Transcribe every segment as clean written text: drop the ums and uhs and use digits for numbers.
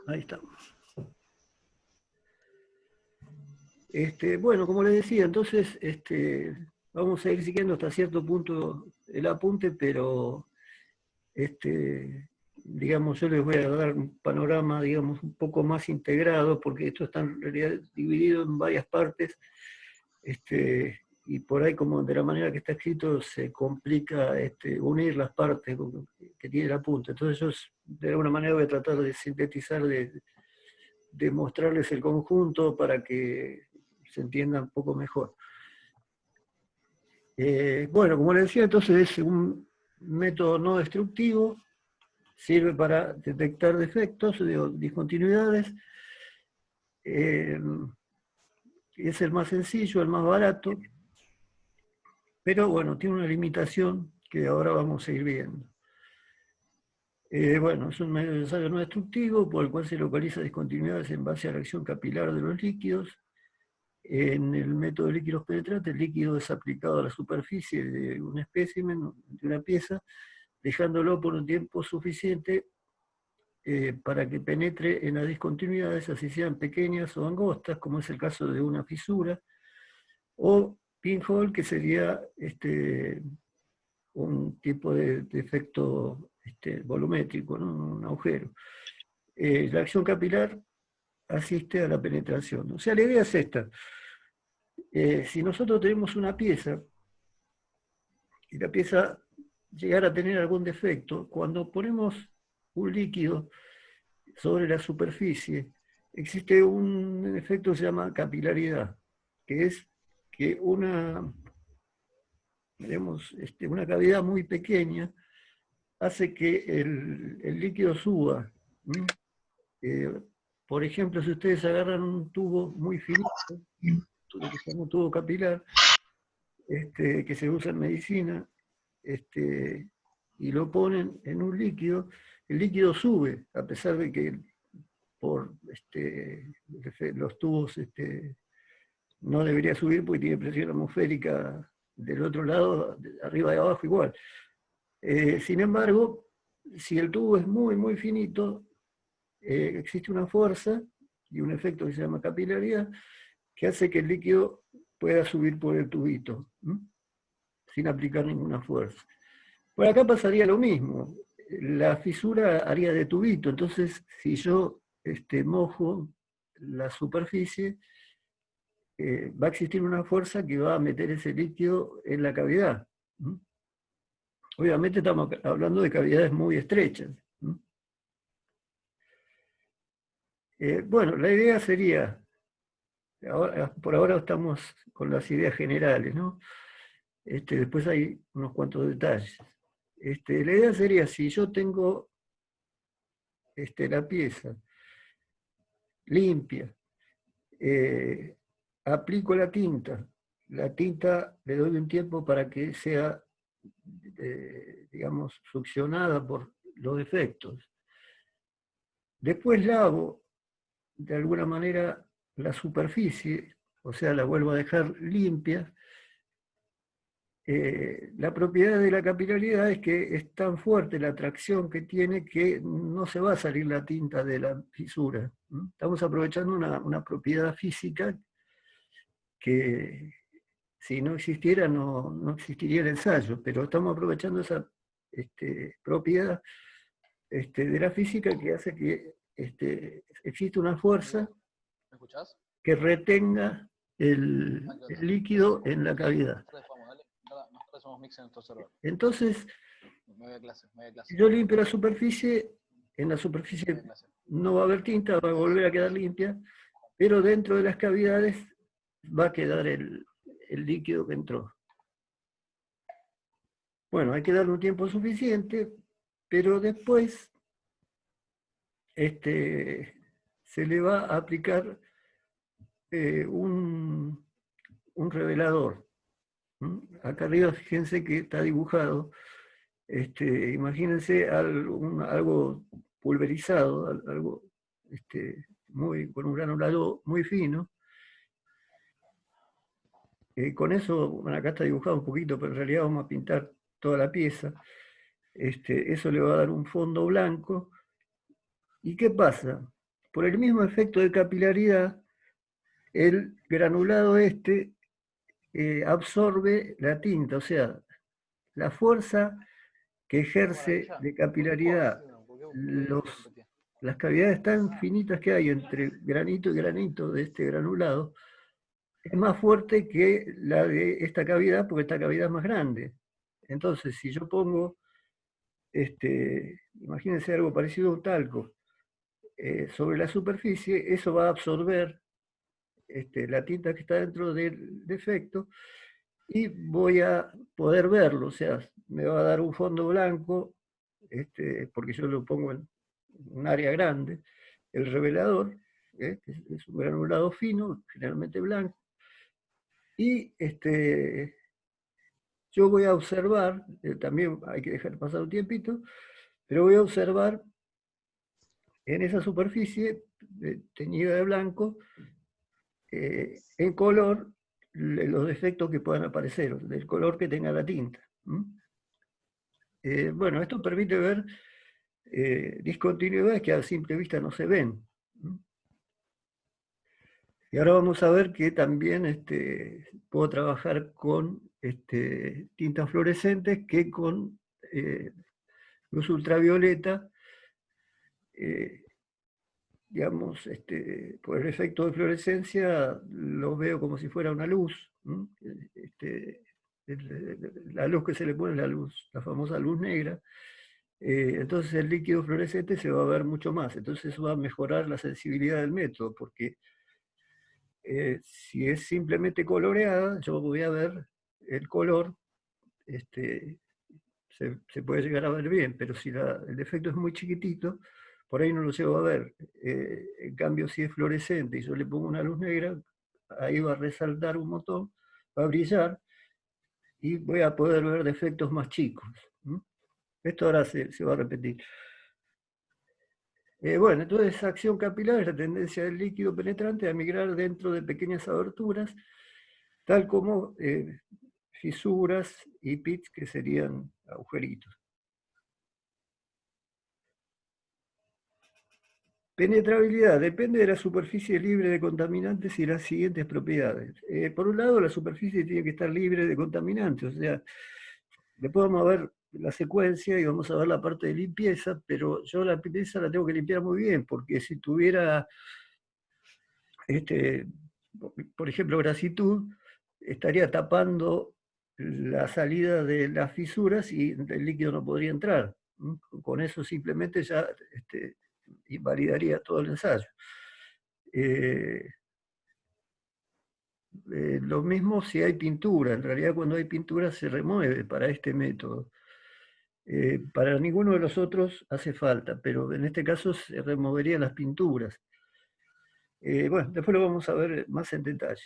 Ahí estamos. Bueno, como les decía, entonces vamos a ir siguiendo hasta cierto punto el apunte, pero digamos, yo les voy a dar un panorama, digamos, un poco más integrado, porque esto está en realidad dividido en varias partes, y por ahí, como de la manera que está escrito, se complica unir las partes que tiene el apunte. Entonces yo, de alguna manera, voy a tratar de sintetizar, de mostrarles el conjunto para que se entienda un poco mejor. Bueno, como les decía, entonces es un método no destructivo, sirve para detectar defectos, discontinuidades, es el más sencillo, el más barato, pero bueno, tiene una limitación que ahora vamos a ir viendo. Bueno, es un medio de ensayo no destructivo por el cual se localiza discontinuidades en base a la acción capilar de los líquidos. En el método de líquidos penetrantes, el líquido es aplicado a la superficie de un espécimen, de una pieza, dejándolo por un tiempo suficiente para que penetre en las discontinuidades, así sean pequeñas o angostas, como es el caso de una fisura, o pinhole, que sería un tipo de efecto volumétrico, ¿no? Un agujero. La acción capilar asiste a la penetración. O sea, la idea es esta. Si nosotros tenemos una pieza, y la pieza llegara a tener algún defecto, cuando ponemos un líquido sobre la superficie, existe un efecto que se llama capilaridad, que es que digamos, una cavidad muy pequeña hace que el líquido suba. Eh, por ejemplo, si ustedes agarran un tubo muy finito, lo que se llama un tubo capilar, que se usa en medicina, y lo ponen en un líquido, el líquido sube, a pesar de que por los tubos no debería subir porque tiene presión atmosférica del otro lado, arriba y abajo igual. Sin embargo, si el tubo es muy, muy finito, existe una fuerza y un efecto que se llama capilaridad que hace que el líquido pueda subir por el tubito, sin aplicar ninguna fuerza. Por acá pasaría lo mismo. La fisura haría de tubito, entonces si yo mojo la superficie, va a existir una fuerza que va a meter ese líquido en la cavidad. Obviamente estamos hablando de cavidades muy estrechas. Bueno, la idea sería, por ahora estamos con las ideas generales, ¿no? Después hay unos cuantos detalles. La idea sería, si yo tengo la pieza limpia, aplico la tinta le doy un tiempo para que sea, digamos, succionada por los defectos. Después lavo, de alguna manera, la superficie, o sea, la vuelvo a dejar limpia. La propiedad de la capilaridad es que es tan fuerte la atracción que tiene que no se va a salir la tinta de la fisura. Estamos aprovechando una propiedad física que, si no existiera, no existiría el ensayo, pero estamos aprovechando esa propiedad de la física que hace que existe una fuerza ¿Me escuchás? que retenga el líquido en la cavidad. Nosotros somos mix en nuestro server. Entonces, Me voy a clase. si yo limpio la superficie, en la superficie no va a haber tinta, va a volver a quedar limpia, pero dentro de las cavidades va a quedar el líquido que entró. Bueno, hay que darle un tiempo suficiente, pero después se le va a aplicar un revelador. Acá arriba fíjense que está dibujado. Imagínense algo pulverizado, algo con un granulado muy fino. Con eso, bueno, acá está dibujado un poquito, pero en realidad vamos a pintar toda la pieza. Eso le va a dar un fondo blanco. ¿Y qué pasa? por el mismo efecto de capilaridad, el granulado absorbe la tinta, o sea, la fuerza que Qué ejerce maravilla. de ¿Por qué juego así? capilaridad ¿Por qué elegiste ese partido? las cavidades tan finitas que hay entre granito y granito de este granulado, es más fuerte que la de esta cavidad, porque esta cavidad es más grande. Entonces, si yo pongo, imagínense algo parecido a un talco, sobre la superficie, eso va a absorber la tinta que está dentro del defecto y voy a poder verlo, o sea, me va a dar un fondo blanco, porque yo lo pongo en un área grande, el revelador, que es un granulado fino, generalmente blanco, y yo voy a observar, también hay que dejar pasar un tiempito, pero voy a observar en esa superficie teñida de blanco, en color, los defectos que puedan aparecer, del color que tenga la tinta. Bueno, esto permite ver discontinuidades que a simple vista no se ven. Y ahora vamos a ver que también puedo trabajar con tintas fluorescentes que con luz ultravioleta, eh, digamos, por el efecto de fluorescencia, lo veo como si fuera una luz. Este, la luz que se le pone es la luz, la famosa luz negra. Entonces el líquido fluorescente se va a ver mucho más. Entonces eso va a mejorar la sensibilidad del método, porque si es simplemente coloreada, yo voy a ver el color, se puede llegar a ver bien, pero si el defecto es muy chiquitito, por ahí no lo llego a ver. En cambio, si es fluorescente y yo le pongo una luz negra, ahí va a resaltar un montón, va a brillar y voy a poder ver defectos más chicos. Esto ahora se va a repetir. Bueno, entonces esa acción capilar es la tendencia del líquido penetrante a migrar dentro de pequeñas aberturas, tal como fisuras y pits, que serían agujeritos. Penetrabilidad depende de la superficie libre de contaminantes y las siguientes propiedades. Por un lado, la superficie tiene que estar libre de contaminantes, o sea, después vamos a ver la secuencia y vamos a ver la parte de limpieza, pero yo la limpieza la tengo que limpiar muy bien, porque si tuviera, este, por ejemplo, grasitud, estaría tapando la salida de las fisuras y el líquido no podría entrar. Con eso simplemente ya invalidaría todo el ensayo. Lo mismo si hay pintura. En realidad, cuando hay pintura se remueve para este método. Para ninguno de los otros hace falta, pero en este caso se removerían las pinturas. Bueno, después lo vamos a ver más en detalle.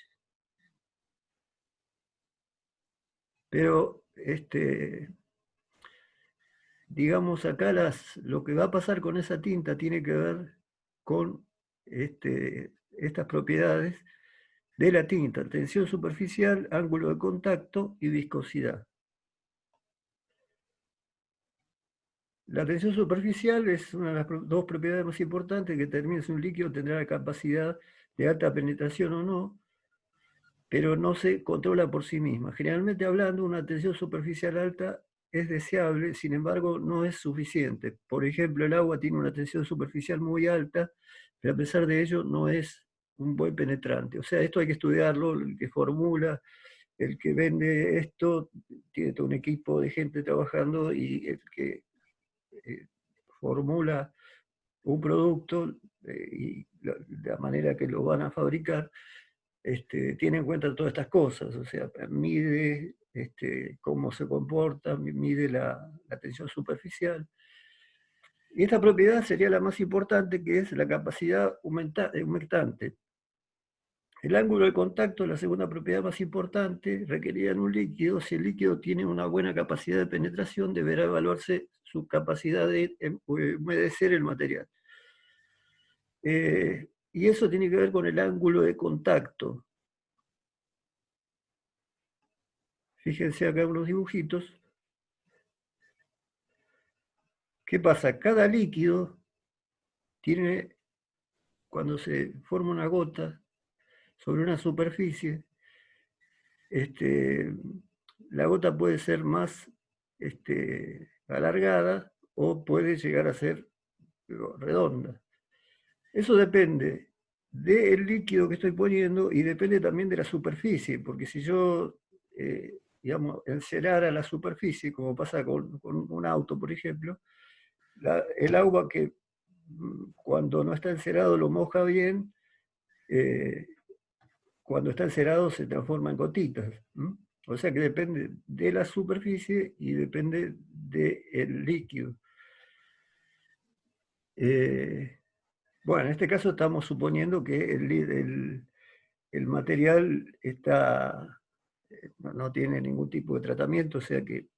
Pero, digamos, acá lo que va a pasar con esa tinta tiene que ver con estas propiedades de la tinta: tensión superficial, ángulo de contacto y viscosidad. La tensión superficial es una de las dos propiedades más importantes que determina si un líquido tendrá la capacidad de alta penetración o no, pero no se controla por sí misma. Generalmente hablando, una tensión superficial alta es deseable, sin embargo, no es suficiente. Por ejemplo, el agua tiene una tensión superficial muy alta, pero a pesar de ello no es un buen penetrante. O sea, esto hay que estudiarlo. El que formula, el que vende esto, tiene todo un equipo de gente trabajando, y el que formula un producto y la manera que lo van a fabricar, tiene en cuenta todas estas cosas, o sea, mide cómo se comporta, mide la tensión superficial. Y esta propiedad sería la más importante, que es la capacidad humectante. El ángulo de contacto es la segunda propiedad más importante requerida en un líquido. Si el líquido tiene una buena capacidad de penetración, deberá evaluarse su capacidad de humedecer el material. Y eso tiene que ver con el ángulo de contacto. Fíjense acá unos dibujitos. ¿Qué pasa? Cada líquido tiene cuando se forma una gota sobre una superficie, la gota puede ser más alargada o puede llegar a ser redonda. Eso depende del líquido que estoy poniendo y depende también de la superficie, porque si yo, digamos, encerara la superficie, como pasa con un auto, por ejemplo, el agua que cuando no está encerado lo moja bien, eh, cuando está encerado se transforma en gotitas. O sea que depende de la superficie y depende del líquido. Bueno, en este caso estamos suponiendo que el material no tiene ningún tipo de tratamiento, o sea que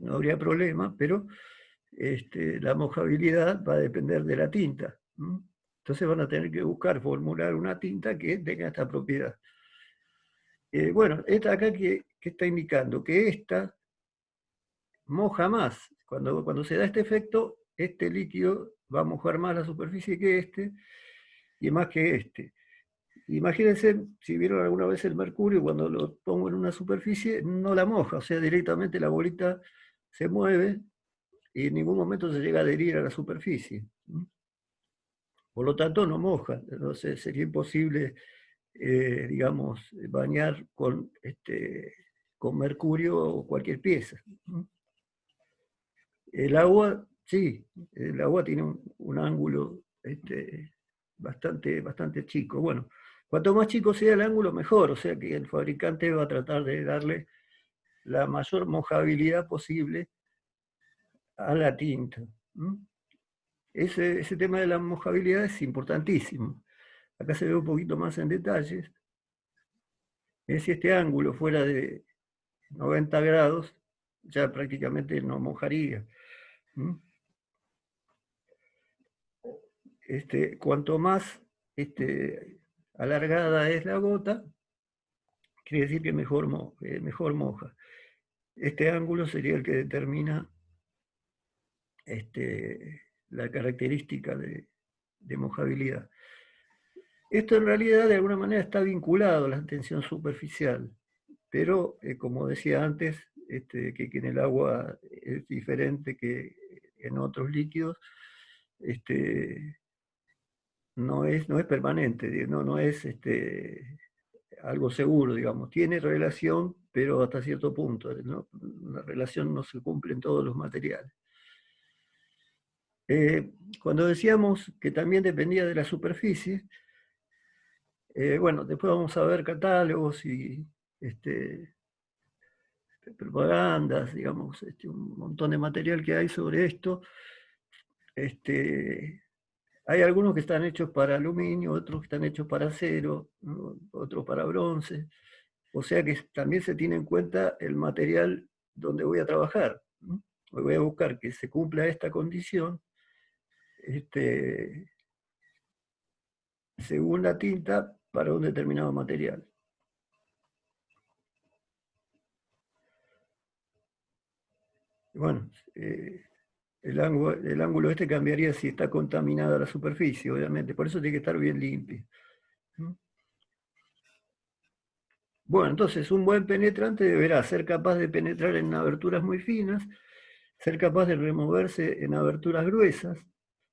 no habría problema, pero la mojabilidad va a depender de la tinta. Entonces van a tener que buscar, formular una tinta que tenga esta propiedad. Bueno, esta acá que está indicando que esta moja más. Cuando se da este efecto, este líquido va a mojar más la superficie que y más que este. Imagínense, si vieron alguna vez el mercurio, cuando lo pongo en una superficie, no la moja, o sea, directamente la bolita se mueve y en ningún momento se llega a adherir a la superficie. Por lo tanto, no moja. Entonces, sería imposible, digamos, bañar con mercurio o cualquier pieza. El agua, sí, el agua tiene un ángulo bastante chico. Bueno, cuanto más chico sea el ángulo, mejor. O sea que el fabricante va a tratar de darle la mayor mojabilidad posible a la tinta. Ese tema de la mojabilidad es importantísimo. Acá se ve un poquito más en detalles. Si este ángulo fuera de 90 grados, ya prácticamente no mojaría. Cuanto más alargada es la gota, quiere decir que mejor moja. Este ángulo sería el que determina la característica de mojabilidad. Esto en realidad de alguna manera está vinculado a la tensión superficial, pero como decía antes, que en el agua es diferente que en otros líquidos, no es permanente, no es algo seguro, digamos. Tiene relación, pero hasta cierto punto. ¿No? Una relación no se cumple en todos los materiales. Cuando decíamos que también dependía de la superficie, bueno, después vamos a ver catálogos y propagandas, digamos, un montón de material que hay sobre esto. Hay algunos que están hechos para aluminio, otros que están hechos para acero, ¿no? Otros para bronce. O sea que también se tiene en cuenta el material donde voy a trabajar. Voy a buscar que se cumpla esta condición según la tinta para un determinado material. Bueno, el ángulo cambiaría si está contaminada la superficie, obviamente. Por eso tiene que estar bien limpio. Bueno, entonces un buen penetrante deberá ser capaz de penetrar en aberturas muy finas, ser capaz de removerse en aberturas gruesas,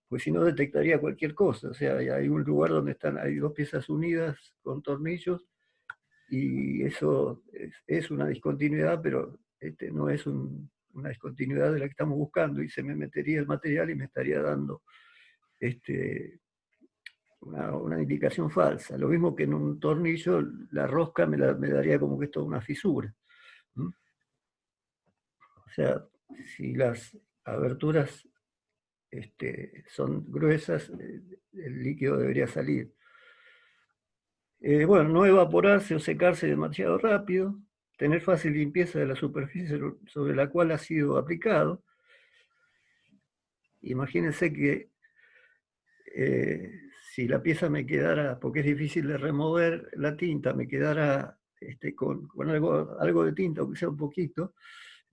pues si no detectaría cualquier cosa. O sea, hay un lugar donde hay dos piezas unidas con tornillos y eso es una discontinuidad, pero no es una discontinuidad de la que estamos buscando y se me metería el material y me estaría dando una indicación falsa. Lo mismo que en un tornillo, la rosca me daría como que esto es una fisura. O sea, si las aberturas son gruesas, el líquido debería salir. Bueno, no evaporarse o secarse demasiado rápido, tener fácil limpieza de la superficie sobre la cual ha sido aplicado. Imagínense que si la pieza me quedara, porque es difícil de remover la tinta, me quedara con algo de tinta, aunque sea un poquito,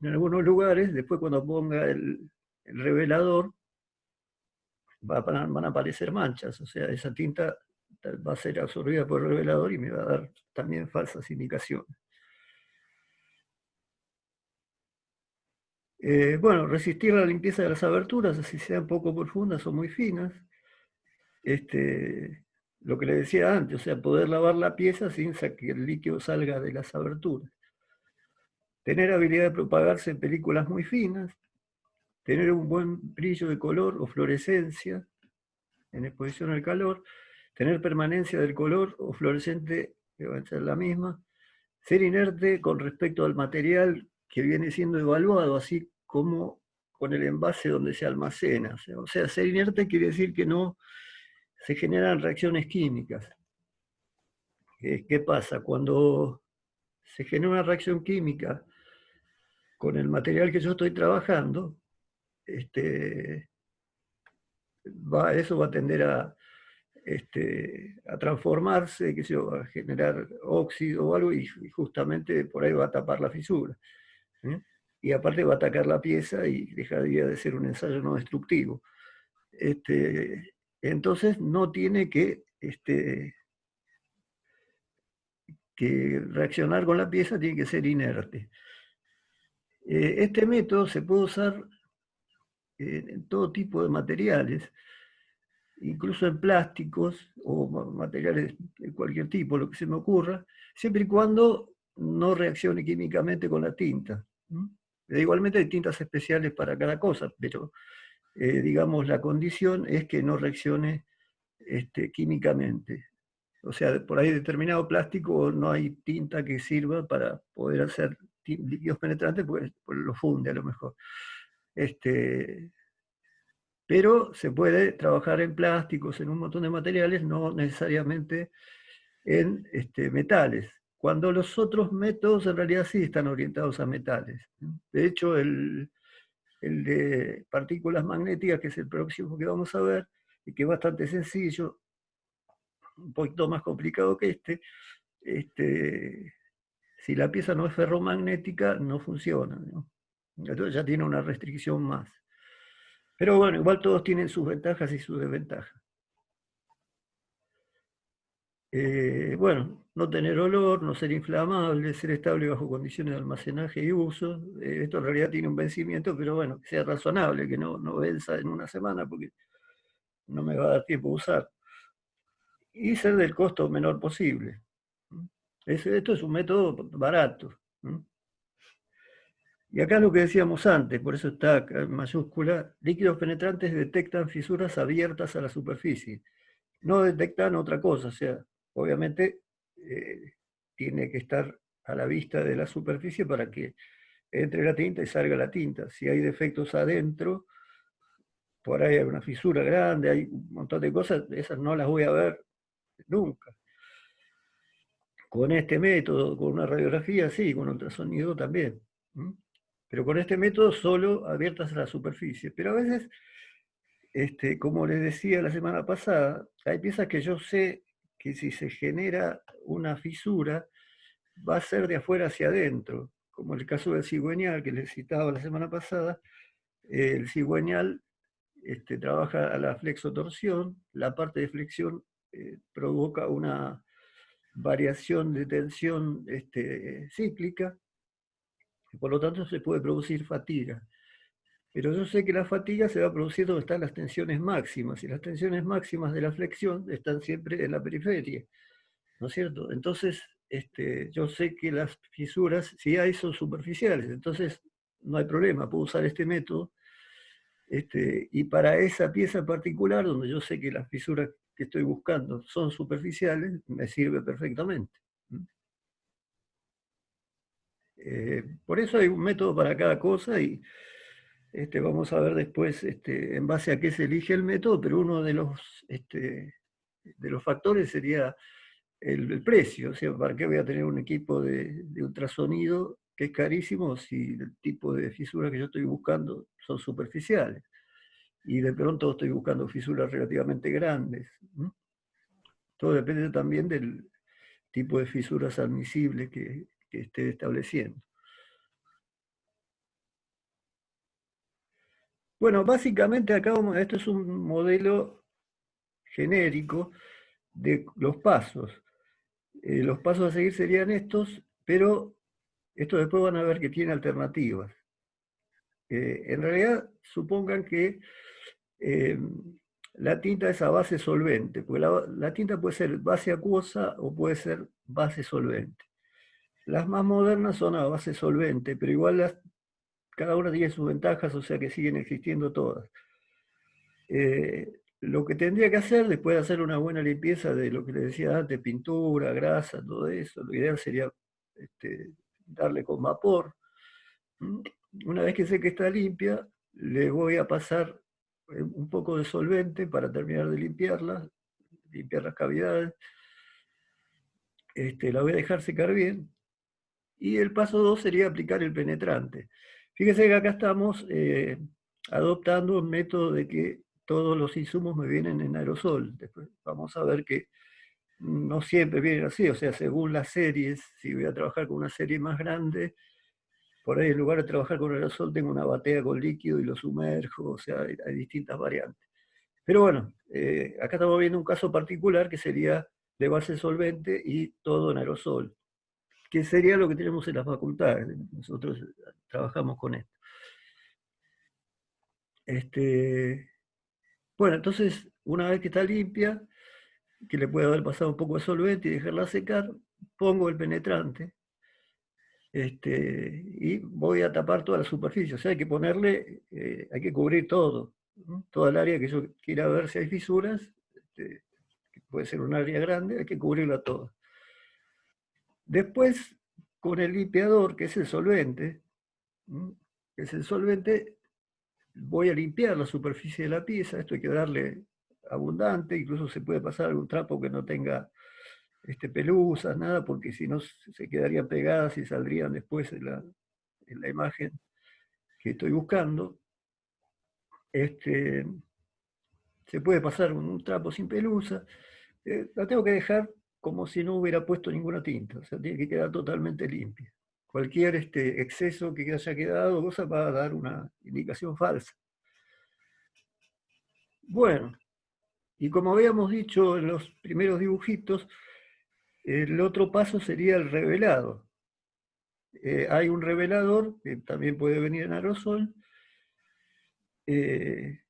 en algunos lugares, después cuando ponga el revelador, van a aparecer manchas, o sea, esa tinta va a ser absorbida por el revelador y me va a dar también falsas indicaciones. Bueno, resistir la limpieza de las aberturas, así sean poco profundas o muy finas. Lo que le decía antes, o sea, poder lavar la pieza sin que el líquido salga de las aberturas. Tener habilidad de propagarse en películas muy finas. Tener un buen brillo de color o fluorescencia en exposición al calor. Tener permanencia del color o fluorescente, que va a ser la misma. Ser inerte con respecto al material que viene siendo evaluado, así como con el envase donde se almacena. O sea, ser inerte quiere decir que no se generan reacciones químicas. ¿Qué pasa? Cuando se genera una reacción química con el material que yo estoy trabajando, eso va a tender a transformarse, que a generar óxido o algo, y justamente por ahí va a tapar la fisura. ¿Eh? Y aparte va a atacar la pieza y dejaría de ser un ensayo no destructivo. Entonces no tiene que reaccionar con la pieza, tiene que ser inerte. Este método se puede usar en todo tipo de materiales, incluso en plásticos o materiales de cualquier tipo, lo que se me ocurra, siempre y cuando no reaccione químicamente con la tinta. Igualmente hay tintas especiales para cada cosa, pero digamos la condición es que no reaccione químicamente. O sea, por ahí determinado plástico no hay tinta que sirva para poder hacer líquidos penetrantes, pues lo funde a lo mejor. Pero se puede trabajar en plásticos, en un montón de materiales, no necesariamente en metales, cuando los otros métodos en realidad sí están orientados a metales. De hecho, el de partículas magnéticas, que es el próximo que vamos a ver, y que es bastante sencillo, un poquito más complicado que si la pieza no es ferromagnética, no funciona, ¿no? Entonces ya tiene una restricción más. Pero bueno, igual todos tienen sus ventajas y sus desventajas. Bueno, no tener olor, no ser inflamable, ser estable bajo condiciones de almacenaje y uso. Esto en realidad tiene un vencimiento, pero bueno, que sea razonable, que no venza en una semana porque no me va a dar tiempo a usar. Y ser del costo menor posible. Esto es un método barato. Y acá lo que decíamos antes, por eso está acá en mayúscula, líquidos penetrantes detectan fisuras abiertas a la superficie. No detectan otra cosa, o sea, obviamente tiene que estar a la vista de la superficie para que entre la tinta y salga la tinta. Si hay defectos adentro, por ahí hay una fisura grande, hay un montón de cosas, esas no las voy a ver nunca. Con este método, con una radiografía, sí, con ultrasonido también. Pero con este método solo abiertas a la superficie. Pero a veces, como les decía la semana pasada, hay piezas que yo sé que si se genera una fisura, va a ser de afuera hacia adentro, como el caso del cigüeñal que les citaba la semana pasada. El cigüeñal trabaja a la flexotorsión, la parte de flexión provoca una variación de tensión cíclica, y por lo tanto se puede producir fatiga. Pero yo sé que la fatiga se va a producir donde están las tensiones máximas, y las tensiones máximas de la flexión están siempre en la periferia, ¿no es cierto? Entonces, yo sé que las fisuras, si hay, son superficiales, entonces no hay problema, puedo usar este método. Y para esa pieza particular, donde yo sé que las fisuras que estoy buscando son superficiales, me sirve perfectamente. Por eso hay un método para cada cosa y vamos a ver después en base a qué se elige el método, pero uno de los factores sería el precio. O sea, ¿para qué voy a tener un equipo de ultrasonido que es carísimo si el tipo de fisuras que yo estoy buscando son superficiales? Y de pronto estoy buscando fisuras relativamente grandes. Todo depende también del tipo de fisuras admisibles que esté estableciendo. Bueno, básicamente acá esto es un modelo genérico de los pasos. Los pasos a seguir serían estos, pero estos después van a ver que tiene alternativas. En realidad, supongan que eh, la tinta es a base solvente, porque la tinta puede ser base acuosa o puede ser base solvente. Las más modernas son a base solvente, pero igual cada una tiene sus ventajas, o sea que siguen existiendo todas. Lo que tendría que hacer después de hacer una buena limpieza de lo que les decía antes, pintura, grasa, todo eso, lo ideal sería darle con vapor. ¿Mm? Una vez que sé que está limpia, le voy a pasar un poco de solvente para terminar de limpiarla, limpiar las cavidades. La voy a dejar secar bien. Y el paso 2 sería aplicar el penetrante. Fíjese que acá estamos adoptando un método de que todos los insumos me vienen en aerosol. Después vamos a ver que no siempre vienen así, o sea, según las series, si voy a trabajar con una serie más grande, por ahí en lugar de trabajar con aerosol tengo una batea con líquido y lo sumerjo, o sea, hay distintas variantes. Pero bueno, acá estamos viendo un caso particular que sería de base solvente y todo en aerosol, que sería lo que tenemos en las facultades. Nosotros trabajamos con esto. Bueno, entonces, una vez que está limpia, que le puede haber pasado un poco de solvente y dejarla secar, pongo el penetrante y voy a tapar toda la superficie. O sea, hay que ponerle, hay que cubrir todo, ¿no? Toda el área que yo quiera ver si hay fisuras, que puede ser un área grande, hay que cubrirla toda. Después, con el limpiador, que es el solvente, que es el solvente, voy a limpiar la superficie de la pieza. Esto hay que darle abundante, incluso se puede pasar algún trapo que no tenga pelusas, nada, porque si no se quedarían pegadas y saldrían después en la imagen que estoy buscando. Se puede pasar un trapo sin pelusa. La tengo que dejar como si no hubiera puesto ninguna tinta, o sea, tiene que quedar totalmente limpia. Cualquier exceso que haya quedado va a dar una indicación falsa. Bueno, y como habíamos dicho en los primeros dibujitos, el otro paso sería el revelado. Hay un revelador que también puede venir en aerosol, eh,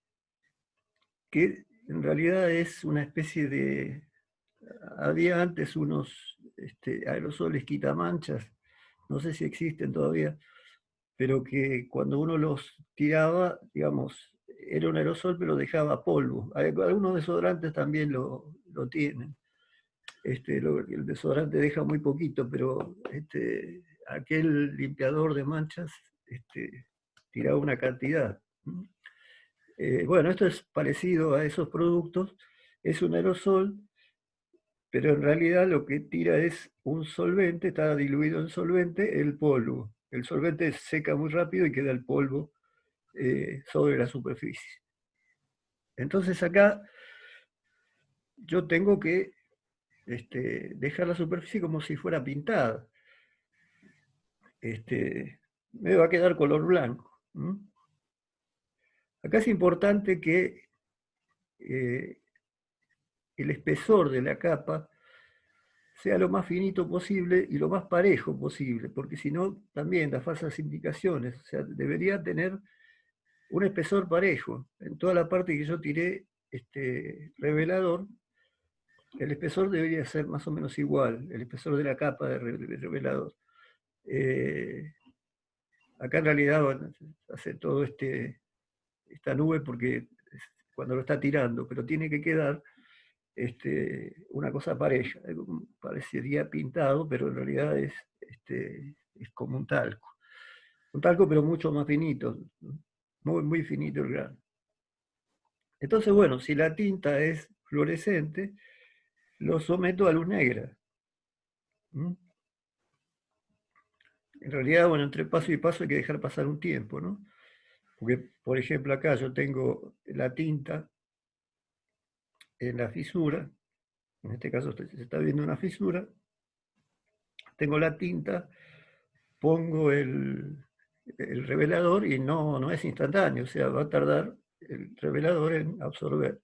que en realidad es una especie de... Había antes unos aerosoles quitamanchas, no sé si existen todavía, pero que cuando uno los tiraba, digamos, era un aerosol pero dejaba polvo. Algunos desodorantes también lo tienen. El desodorante deja muy poquito, pero aquel limpiador de manchas tiraba una cantidad. Bueno, esto es parecido a esos productos, es un aerosol, pero en realidad lo que tira es un solvente, está diluido en solvente, el polvo. El solvente seca muy rápido y queda el polvo sobre la superficie. Entonces acá yo tengo que dejar la superficie como si fuera pintada. Me va a quedar color blanco. Acá es importante que eh, el espesor de la capa sea lo más finito posible y lo más parejo posible, porque si no, también da falsas indicaciones. O sea, debería tener un espesor parejo. En toda la parte que yo tiré revelador, el espesor debería ser más o menos igual, el espesor de la capa de revelador. Eh, Acá en realidad bueno, hace todo esta nube porque cuando lo está tirando, pero tiene que quedar una cosa pareja. Parecería pintado, pero en realidad es como un talco. Un talco, pero mucho más finito, muy, muy finito el grano. Entonces, bueno, si la tinta es fluorescente, lo someto a luz negra. ¿Mm? En realidad, bueno, entre paso y paso hay que dejar pasar un tiempo, ¿no? Porque, por ejemplo, acá yo tengo la tinta en la fisura, en este caso se está viendo una fisura, tengo la tinta, pongo el revelador y no es instantáneo, o sea, va a tardar el revelador en absorber.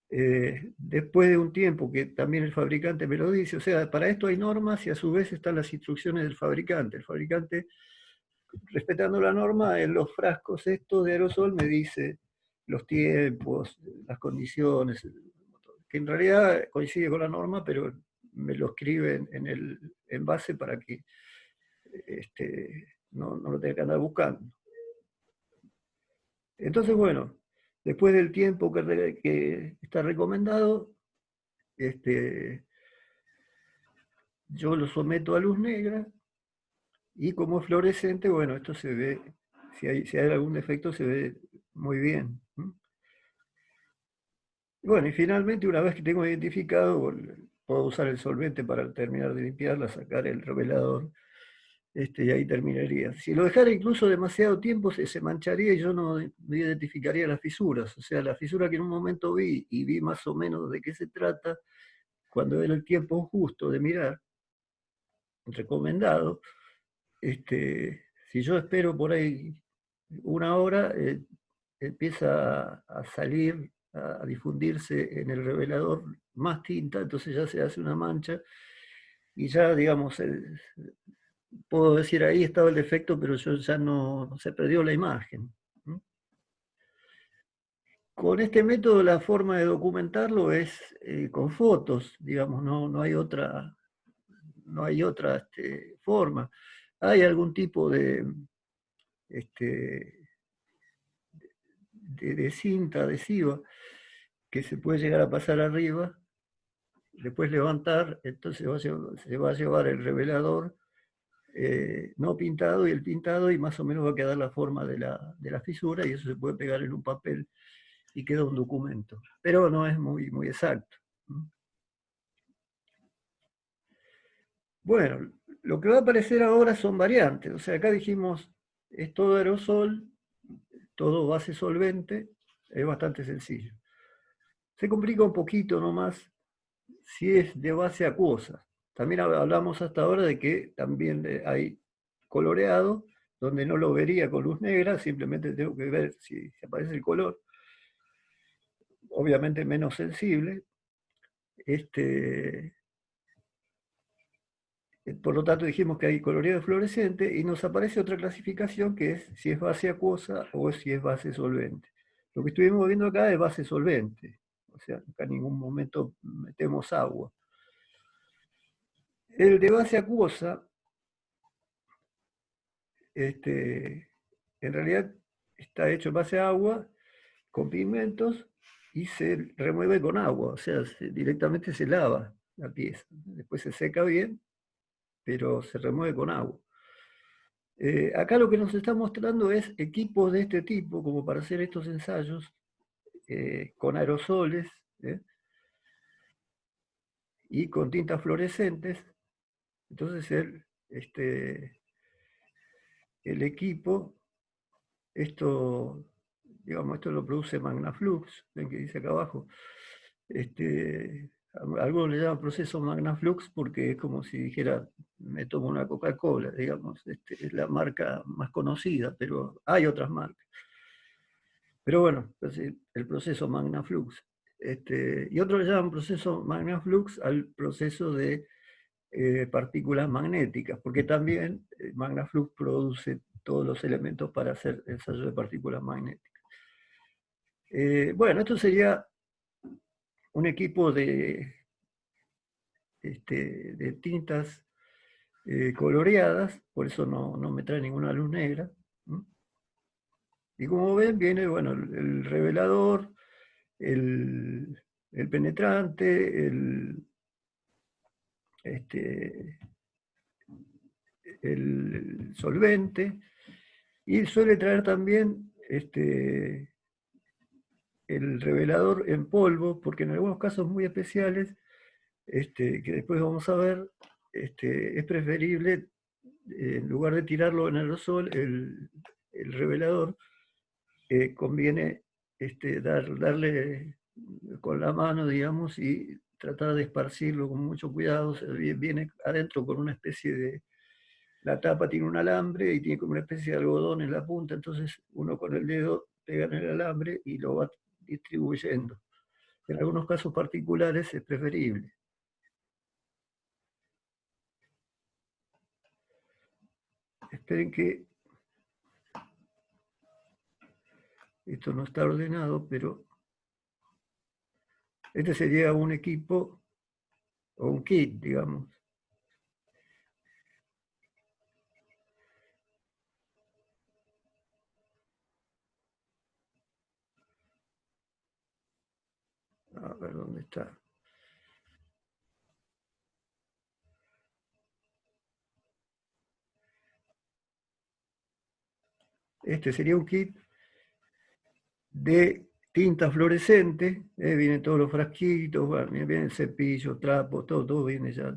Después de un tiempo que también el fabricante me lo dice, o sea, para esto hay normas y a su vez están las instrucciones del fabricante. El fabricante, respetando la norma, en los frascos estos de aerosol me dice los tiempos, las condiciones, que en realidad coincide con la norma, pero me lo escribe en el envase para que no lo tenga que andar buscando. Entonces, bueno, después del tiempo que está recomendado, yo lo someto a luz negra y como es fluorescente, bueno, esto se ve, si hay algún defecto se ve muy bien. Bueno, y finalmente, una vez que tengo identificado, puedo usar el solvente para terminar de limpiarla, sacar el revelador, y ahí terminaría. Si lo dejara incluso demasiado tiempo, se mancharía y yo no identificaría las fisuras. O sea, la fisura que en un momento vi y vi más o menos de qué se trata, cuando era el tiempo justo de mirar, recomendado, si yo espero por ahí una hora, empieza a salir, a difundirse en el revelador más tinta, entonces ya se hace una mancha y ya, digamos, puedo decir ahí estaba el defecto, pero yo ya no se perdió la imagen. Con este método la forma de documentarlo es con fotos, digamos, no hay otra, forma. Hay algún tipo este, de cinta adhesiva que se puede llegar a pasar arriba, después levantar, entonces se va a llevar el revelador no pintado y el pintado y más o menos va a quedar la forma de la fisura y eso se puede pegar en un papel y queda un documento. Pero no es muy exacto. Bueno, lo que va a aparecer ahora son variantes. O sea, acá dijimos, es todo aerosol, todo base solvente, es bastante sencillo. Se complica un poquito nomás si es de base acuosa. También hablamos hasta ahora de que también hay coloreado, donde no lo vería con luz negra, simplemente tengo que ver si aparece el color, obviamente menos sensible. Por lo tanto dijimos que hay coloreado fluorescente y nos aparece otra clasificación que es si es base acuosa o si es base solvente. Lo que estuvimos viendo acá es base solvente, o sea, acá en ningún momento metemos agua. El de base acuosa, en realidad está hecho en base a agua, con pigmentos, y se remueve con agua, o sea, directamente se lava la pieza. Después se seca bien, pero se remueve con agua. Acá lo que nos está mostrando es equipos de este tipo, como para hacer estos ensayos, con aerosoles y con tintas fluorescentes. Entonces el equipo, digamos, esto lo produce Magnaflux, ven que dice acá abajo. Algunos le llaman proceso Magnaflux porque es como si dijera, me tomo una Coca-Cola, digamos, es la marca más conocida, pero hay otras marcas. Pero bueno, el proceso Magnaflux. Y otros le llaman proceso Magnaflux al proceso de partículas magnéticas, porque también Magnaflux produce todos los elementos para hacer ensayo de partículas magnéticas. Bueno, esto sería un equipo de tintas coloreadas, por eso no me trae ninguna luz negra. Y como ven, viene bueno, el revelador, el penetrante, el solvente, y suele traer también el revelador en polvo, porque en algunos casos muy especiales, que después vamos a ver, es preferible, en lugar de tirarlo en aerosol, el revelador, conviene darle con la mano, digamos, y tratar de esparcirlo con mucho cuidado. Viene adentro con una especie la tapa tiene un alambre y tiene como una especie de algodón en la punta, entonces uno con el dedo pega en el alambre y lo va distribuyendo. En algunos casos particulares es preferible. Esperen que esto no está ordenado, pero este sería un equipo o un kit, digamos. A ver dónde está. Este sería un kit de tinta fluorescente, vienen todos los frasquitos, bueno, viene el cepillo, trapo, todo viene ya.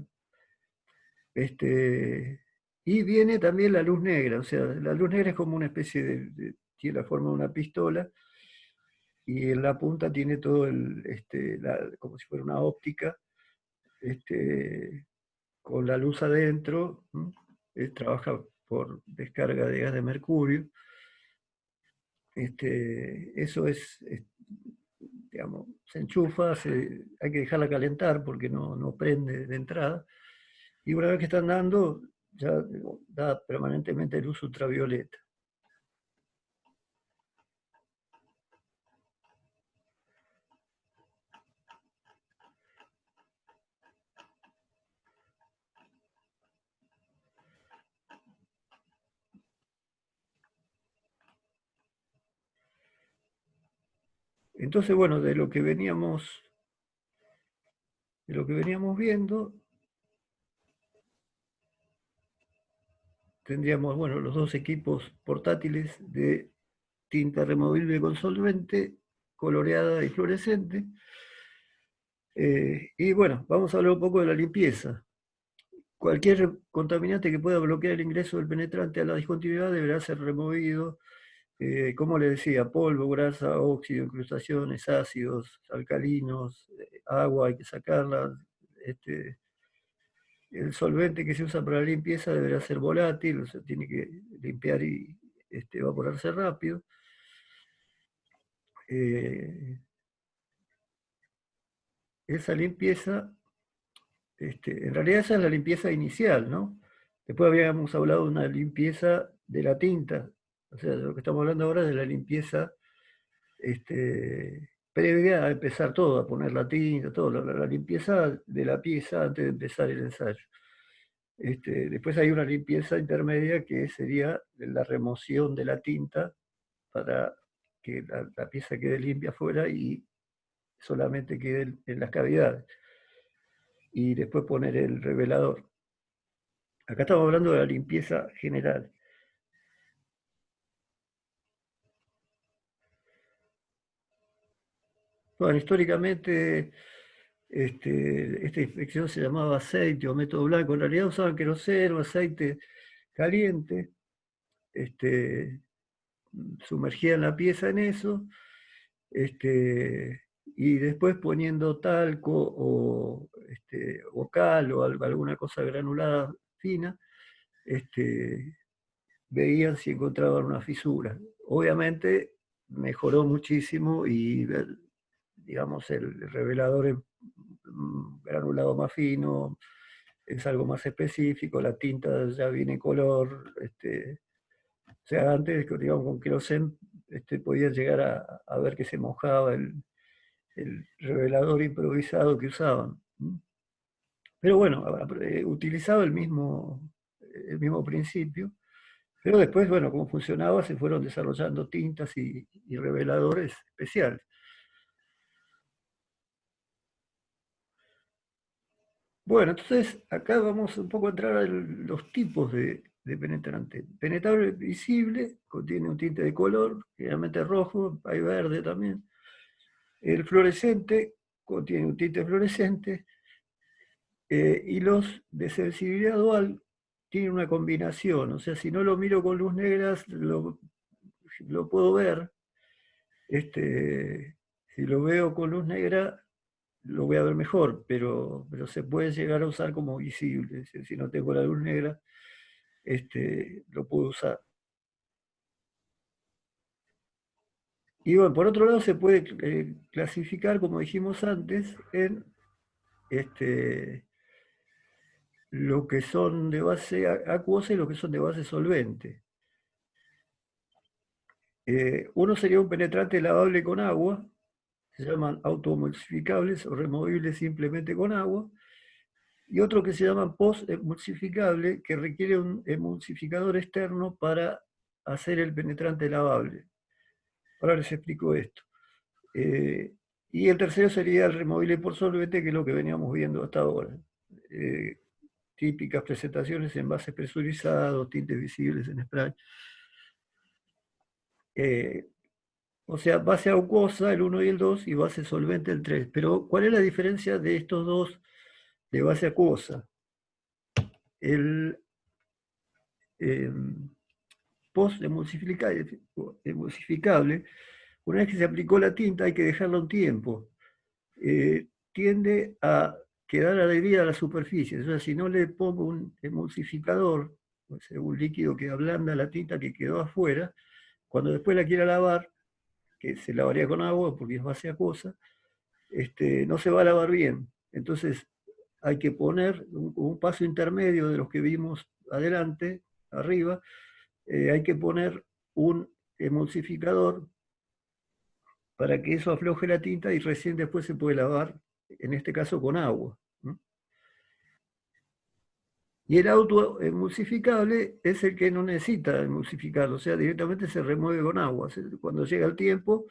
Y viene también la luz negra, o sea, la luz negra es como una especie tiene la forma de una pistola y en la punta tiene todo como si fuera una óptica, con la luz adentro, trabaja por descarga de gas de mercurio. Eso digamos, se enchufa, hay que dejarla calentar porque no prende de entrada. Y una vez que están dando, ya da permanentemente luz ultravioleta. Entonces, bueno, de lo que veníamos viendo, tendríamos, bueno, los dos equipos portátiles de tinta removible con solvente, coloreada y fluorescente. Y bueno, vamos a hablar un poco de la limpieza. Cualquier contaminante que pueda bloquear el ingreso del penetrante a la discontinuidad deberá ser removido. Como le decía, polvo, grasa, óxido, incrustaciones, ácidos, alcalinos, agua, hay que sacarla. El solvente que se usa para la limpieza deberá ser volátil, o sea, tiene que limpiar y evaporarse rápido. Eh, esa limpieza, en realidad esa es la limpieza inicial, ¿no? Después habíamos hablado de una limpieza de la tinta, o sea, de lo que estamos hablando ahora es de la limpieza previa a empezar todo, a poner la tinta, todo, la limpieza de la pieza antes de empezar el ensayo. Después hay una limpieza intermedia que sería la remoción de la tinta para que la pieza quede limpia afuera y solamente quede en las cavidades. Y después poner el revelador. Acá estamos hablando de la limpieza general. Bueno, históricamente esta infección se llamaba aceite o método blanco. En realidad usaban queroseno, aceite caliente, este, sumergían la pieza en eso, y después poniendo talco o cal o alguna cosa granulada fina, veían si encontraban una fisura. Obviamente mejoró muchísimo y digamos el revelador es granulado más fino, es algo más específico, la tinta ya viene en color, o sea, antes, digamos, con querosén podía llegar a ver que se mojaba el revelador improvisado que usaban. Pero bueno, utilizaba el mismo principio, pero después, bueno, cómo funcionaba, se fueron desarrollando tintas y reveladores especiales. Bueno, entonces acá vamos un poco a entrar a los tipos de penetrante. Penetrable visible, contiene un tinte de color, generalmente rojo, hay verde también. El fluorescente contiene un tinte fluorescente, y los de sensibilidad dual tienen una combinación, o sea, si no lo miro con luz negra, lo puedo ver. Si lo veo con luz negra, lo voy a ver mejor, pero se puede llegar a usar como visible. Si no tengo la luz negra, lo puede usar. Y bueno, por otro lado se puede clasificar, como dijimos antes, en lo que son de base acuosa y lo que son de base solvente. Uno sería un penetrante lavable con agua, se llaman autoemulsificables o removibles simplemente con agua, y otro que se llama post-emulsificable, que requiere un emulsificador externo para hacer el penetrante lavable. Ahora les explico esto. Y el tercero sería el removible por solvente, que es lo que veníamos viendo hasta ahora. Típicas presentaciones en envases presurizados, tintes visibles en spray. O sea, base acuosa el 1 y el 2 y base solvente el 3. Pero, ¿cuál es la diferencia de estos dos de base acuosa? El post-emulsificable, una vez que se aplicó la tinta hay que dejarla un tiempo. Tiende a quedar adherida a la superficie. O sea, si no le pongo un emulsificador, o sea, un líquido que ablanda la tinta que quedó afuera, cuando después la quiera lavar, que se lavaría con agua porque es base acuosa, no se va a lavar bien. Entonces hay que poner un paso intermedio de los que vimos adelante, arriba, hay que poner un emulsificador para que eso afloje la tinta y recién después se puede lavar, en este caso con agua. ¿No? Y el autoemulsificable es el que no necesita emulsificarlo, o sea, directamente se remueve con agua. Cuando llega el tiempo,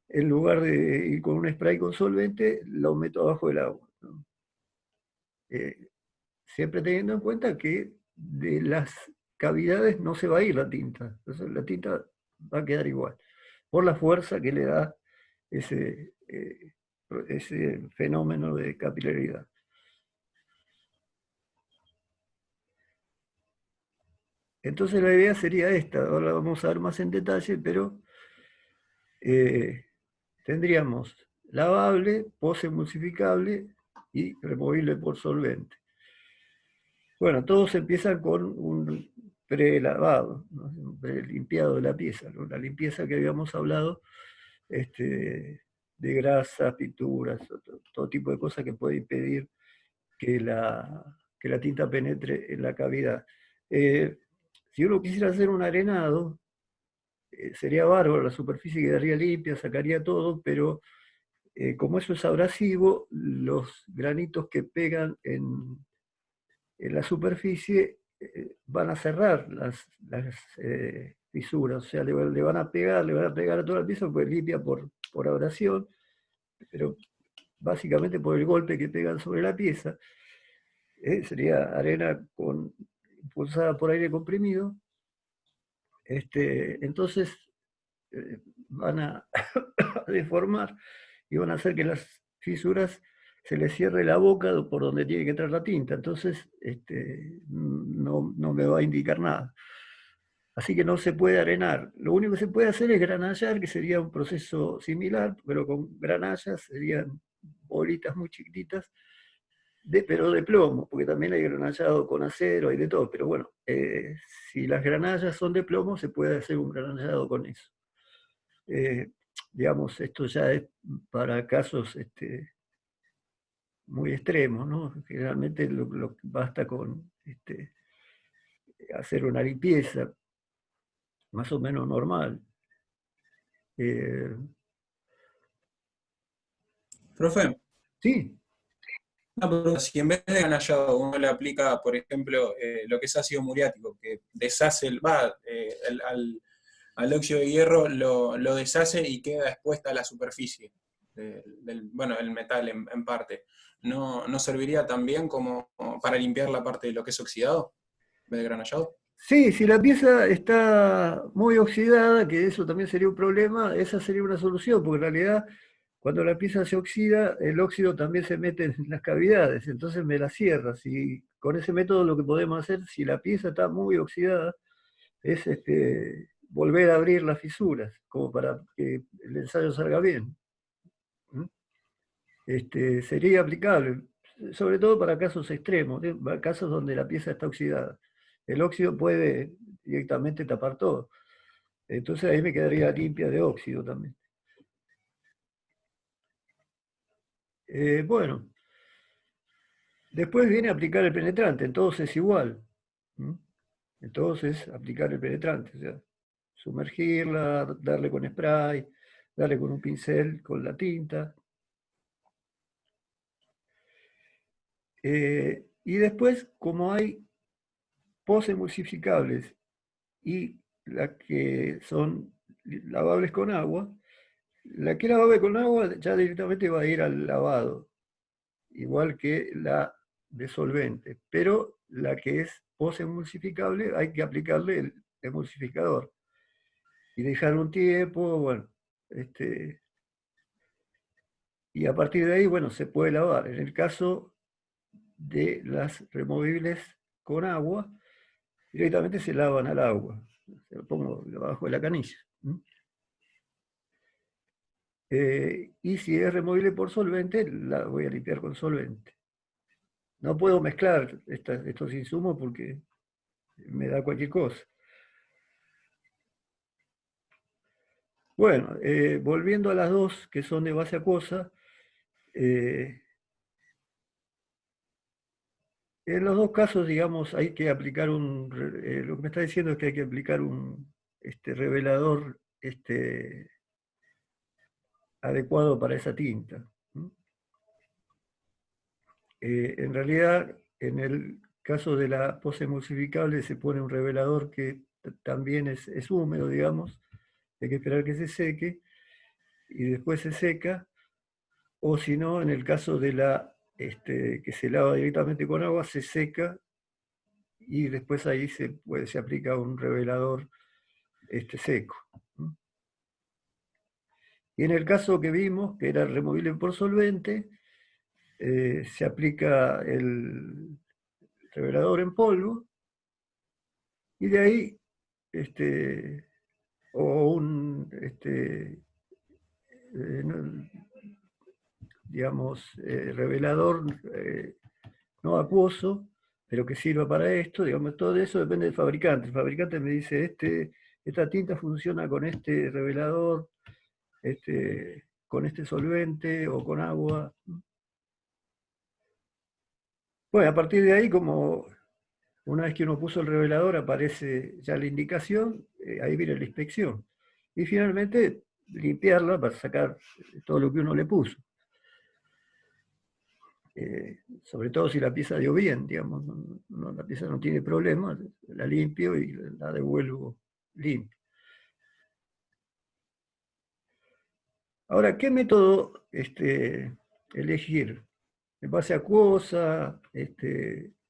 en lugar de ir con un spray con solvente, lo meto abajo del agua. ¿No? Siempre teniendo en cuenta que de las cavidades no se va a ir la tinta. Entonces la tinta va a quedar igual, por la fuerza que le da ese fenómeno de capilaridad. Entonces la idea sería esta, ahora la vamos a ver más en detalle, pero tendríamos lavable, posemulsificable y removible por solvente. Bueno, todos empiezan con un prelavado, ¿no? Un prelimpiado de la pieza, ¿no? La limpieza que habíamos hablado, de grasas, pinturas, todo tipo de cosas que puede impedir que la tinta penetre en la cavidad. Si uno quisiera hacer un arenado, sería bárbaro, la superficie quedaría limpia, sacaría todo, pero como eso es abrasivo, los granitos que pegan en la superficie van a cerrar las fisuras, o sea, le van a pegar a toda la pieza, pues limpia por abrasión, pero básicamente por el golpe que pegan sobre la pieza. Sería arena impulsada por aire comprimido. Entonces van a deformar y van a hacer que las fisuras se les cierre la boca por donde tiene que entrar la tinta. Entonces no me va a indicar nada. Así que no se puede arenar. Lo único que se puede hacer es granallar, que sería un proceso similar, pero con granallas serían bolitas muy chiquititas, pero de plomo, porque también hay granallado con acero, hay de todo. Pero bueno, si las granallas son de plomo, se puede hacer un granallado con eso. Digamos, esto ya es para casos muy extremos, ¿no? Generalmente basta con hacer una limpieza más o menos normal. Profe, Sí, una pregunta, si en vez de granallado uno le aplica, por ejemplo, lo que es ácido muriático, que deshace al óxido de hierro, lo deshace y queda expuesta a la superficie el metal en parte, ¿no serviría también como para limpiar la parte de lo que es oxidado, en vez de granallado? sí, si la pieza está muy oxidada, que eso también sería un problema, esa sería una solución, porque en realidad cuando la pieza se oxida, el óxido también se mete en las cavidades, entonces me la cierra. Y con ese método lo que podemos hacer, si la pieza está muy oxidada, es volver a abrir las fisuras, como para que el ensayo salga bien. ¿Mm? Sería aplicable, sobre todo para casos extremos, casos donde la pieza está oxidada. el óxido puede directamente tapar todo. Entonces ahí me quedaría limpia de óxido también. Bueno, después viene aplicar el penetrante, entonces es igual. ¿Mm? Entonces aplicar el penetrante, o sea, sumergirla, darle con spray, darle con un pincel, con la tinta. Y después, como hay posemulsificables y las que son lavables con agua, la que es lavable con agua ya directamente va a ir al lavado, igual que la de solvente, pero la que es posemulsificable hay que aplicarle el emulsificador y dejar un tiempo, bueno, y a partir de ahí, bueno, se puede lavar. En el caso de las removibles con agua, directamente se lavan al agua. Se lo pongo debajo de la canilla. Y si es removible por solvente, la voy a limpiar con solvente. No puedo mezclar estos insumos porque me da cualquier cosa. Bueno, volviendo a las dos que son de base acuosa, en los dos casos, digamos, hay que aplicar lo que me está diciendo es que hay que aplicar un revelador adecuado para esa tinta. En realidad, en el caso de la posemulsificable se pone un revelador que también es húmedo, digamos, hay que esperar que se seque y después se seca, o si no, en el caso de la que se lava directamente con agua, se seca y después ahí se aplica un revelador seco. Y en el caso que vimos, que era removible por solvente, se aplica el revelador en polvo y de ahí, o un, digamos, revelador no acuoso, pero que sirva para esto, digamos, todo eso depende del fabricante. El fabricante me dice, esta tinta funciona con este revelador, con este solvente o con agua. Bueno, a partir de ahí, como una vez que uno puso el revelador, aparece ya la indicación, ahí viene la inspección. Y finalmente, limpiarla para sacar todo lo que uno le puso. Sobre todo si la pieza dio bien, digamos, la pieza no tiene problemas, la limpio y la devuelvo limpia. Ahora, ¿qué método elegir? ¿Base acuosa?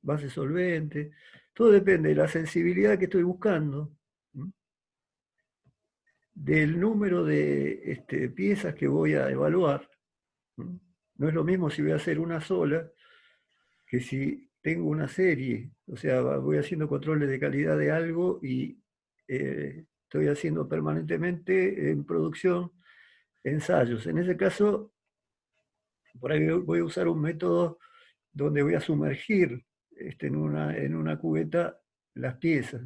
¿Base solvente? Todo depende de la sensibilidad que estoy buscando, del número de piezas que voy a evaluar. No es lo mismo si voy a hacer una sola que si tengo una serie, o sea, voy haciendo controles de calidad de algo y estoy haciendo permanentemente en producción ensayos. En ese caso, por ahí voy a usar un método donde voy a sumergir en una cubeta las piezas.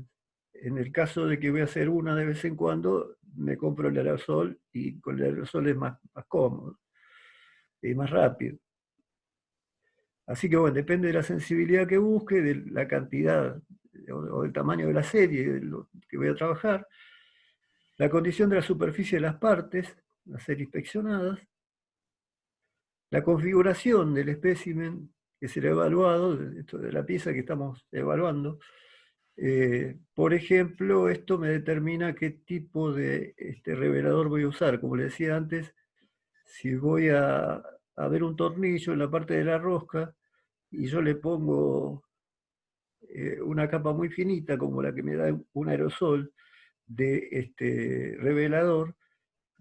En el caso de que voy a hacer una de vez en cuando, me compro el aerosol y con el aerosol es más cómodo y más rápido. Así que bueno, depende de la sensibilidad que busque, de la cantidad o del tamaño de la serie de lo que voy a trabajar, la condición de la superficie de las partes a ser inspeccionadas, la configuración del espécimen que será evaluado, de la pieza que estamos evaluando. Por ejemplo, esto me determina qué tipo de revelador voy a usar. Como le decía antes, si voy a ver un tornillo en la parte de la rosca y yo le pongo una capa muy finita, como la que me da un aerosol de revelador,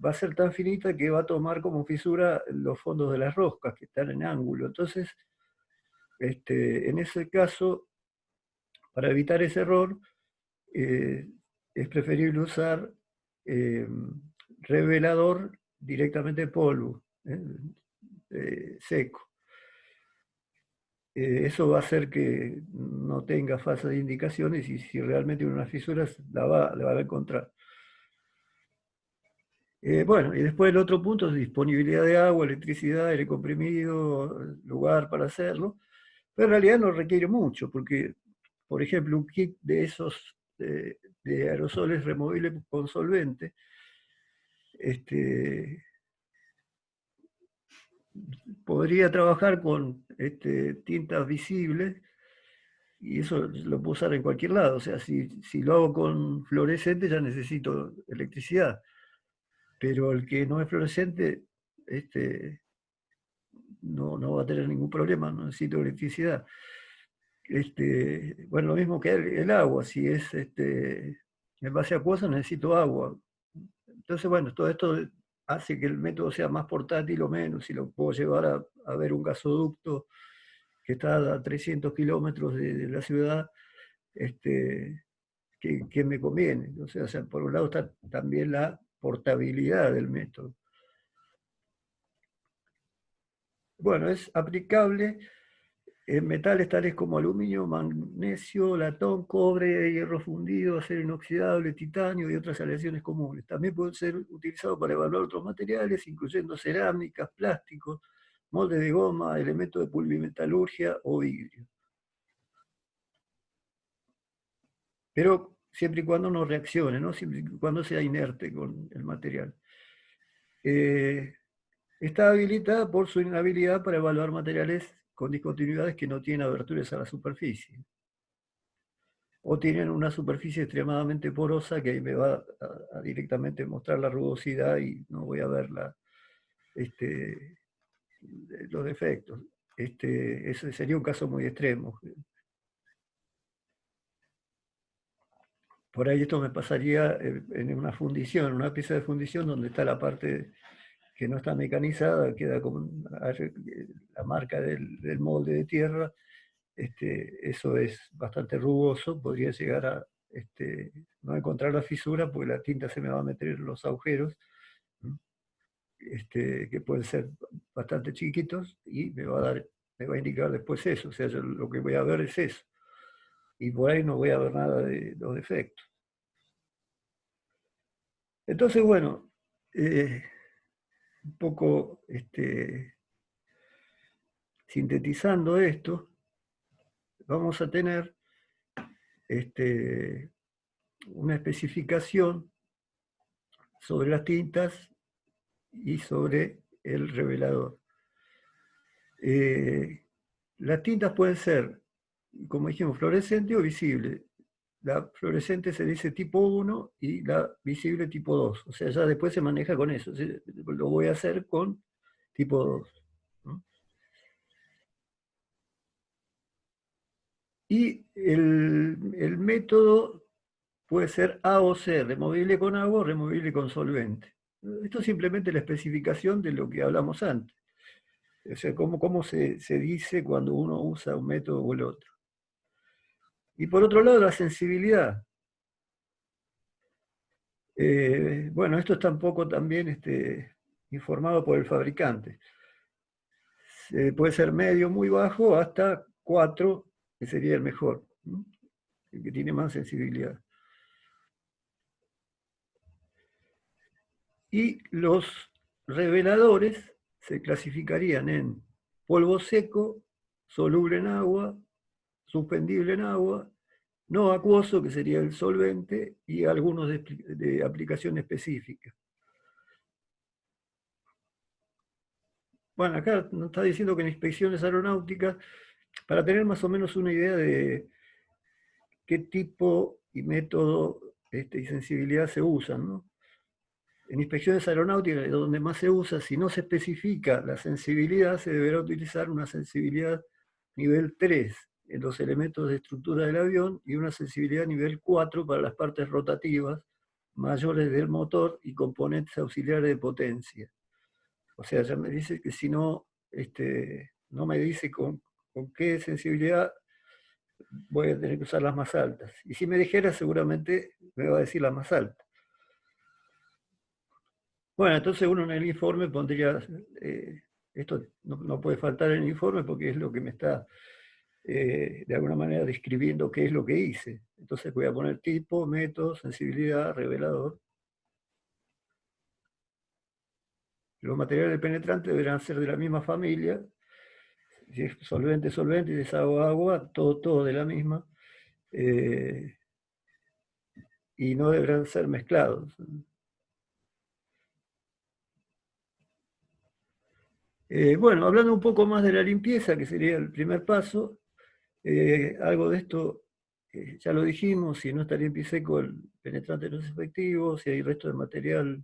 va a ser tan finita que va a tomar como fisura los fondos de las roscas que están en ángulo. Entonces, en ese caso, para evitar ese error, es preferible usar revelador directamente polvo, seco. eso va a hacer que no tenga falsas indicaciones y si realmente tiene una fisura la va a encontrar. Bueno, y después el otro punto es disponibilidad de agua, electricidad, aire comprimido, lugar para hacerlo. Pero en realidad no requiere mucho, porque, por ejemplo, un kit de esos de aerosoles removibles con solvente, podría trabajar con tintas visibles y eso lo puedo usar en cualquier lado. O sea, si lo hago con fluorescente ya necesito electricidad, pero el que no es fluorescente no va a tener ningún problema, no necesito electricidad. Bueno, lo mismo que el agua, si es en base acuoso necesito agua. Entonces, bueno, todo esto hace que el método sea más portátil o menos, si lo puedo llevar a ver un gasoducto que está a 300 kilómetros de la ciudad, que me conviene. O sea, por un lado está también la portabilidad del método. Bueno, es aplicable en metales tales como aluminio, magnesio, latón, cobre, hierro fundido, acero inoxidable, titanio y otras aleaciones comunes. También puede ser utilizado para evaluar otros materiales, incluyendo cerámicas, plásticos, moldes de goma, elementos de pulvimetalurgia o vidrio. Pero siempre y cuando no reaccione, ¿no? Siempre y cuando sea inerte con el material. Está habilitada por su inhabilidad para evaluar materiales con discontinuidades que no tienen aberturas a la superficie. O tienen una superficie extremadamente porosa que ahí me va a directamente mostrar la rugosidad y no voy a ver los defectos. Ese sería un caso muy extremo. Por ahí esto me pasaría en una fundición, una pieza de fundición donde está la parte que no está mecanizada, queda como la marca del molde de tierra. Eso es bastante rugoso, podría llegar a no encontrar la fisura porque la tinta se me va a meter en los agujeros, que pueden ser bastante chiquitos y me va a indicar después eso, o sea, yo lo que voy a ver es eso. Y por ahí no voy a ver nada de los defectos. Entonces, bueno, un poco sintetizando esto, vamos a tener una especificación sobre las tintas y sobre el revelador. Las tintas pueden ser, como dijimos, fluorescente o visible. La fluorescente se dice tipo 1 y la visible tipo 2. O sea, ya después se maneja con eso. Lo voy a hacer con tipo 2. ¿No? Y el método puede ser A o C, removible con agua o removible con solvente. Esto es simplemente la especificación de lo que hablamos antes. O sea, cómo se dice cuando uno usa un método o el otro. Y por otro lado, la sensibilidad. Bueno, esto está un poco también informado por el fabricante. Puede ser medio, muy bajo, hasta 4, que sería el mejor, ¿no? El que tiene más sensibilidad. Y los reveladores se clasificarían en polvo seco, soluble en agua, suspendible en agua, no acuoso, que sería el solvente, y algunos de aplicación específica. Bueno, acá nos está diciendo que en inspecciones aeronáuticas, para tener más o menos una idea de qué tipo y método y sensibilidad se usan, ¿no? En inspecciones aeronáuticas, donde más se usa, si no se especifica la sensibilidad, se deberá utilizar una sensibilidad nivel 3 en los elementos de estructura del avión y una sensibilidad nivel 4 para las partes rotativas mayores del motor y componentes auxiliares de potencia. O sea, ya me dice que si no, no me dice con qué sensibilidad voy a tener que usar las más altas. Y si me dijera, seguramente me va a decir las más altas. Bueno, entonces uno en el informe pondría, esto no puede faltar en el informe porque es lo que me está de alguna manera describiendo qué es lo que hice. Entonces voy a poner tipo, método, sensibilidad, revelador. Los materiales penetrantes deberán ser de la misma familia. Si es solvente, solvente, y si es agua, agua, todo de la misma. Y no deberán ser mezclados. Bueno, hablando un poco más de la limpieza, que sería el primer paso, algo de esto ya lo dijimos: si no está limpio y seco, el penetrante no es efectivo. Si hay resto de material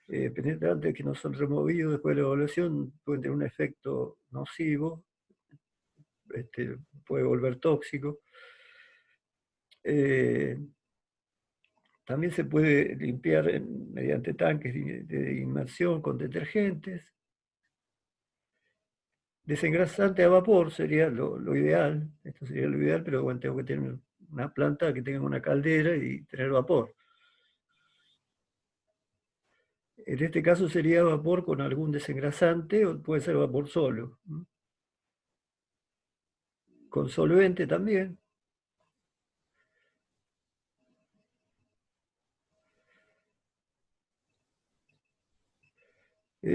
penetrantes que no son removidos después de la evaluación, pueden tener un efecto nocivo, puede volver tóxico. También se puede limpiar mediante tanques de inmersión con detergentes. Desengrasante a vapor sería lo ideal. Esto sería lo ideal, pero bueno, tengo que tener una planta que tenga una caldera y tener vapor. En este caso sería vapor con algún desengrasante, o puede ser vapor solo. Con solvente también.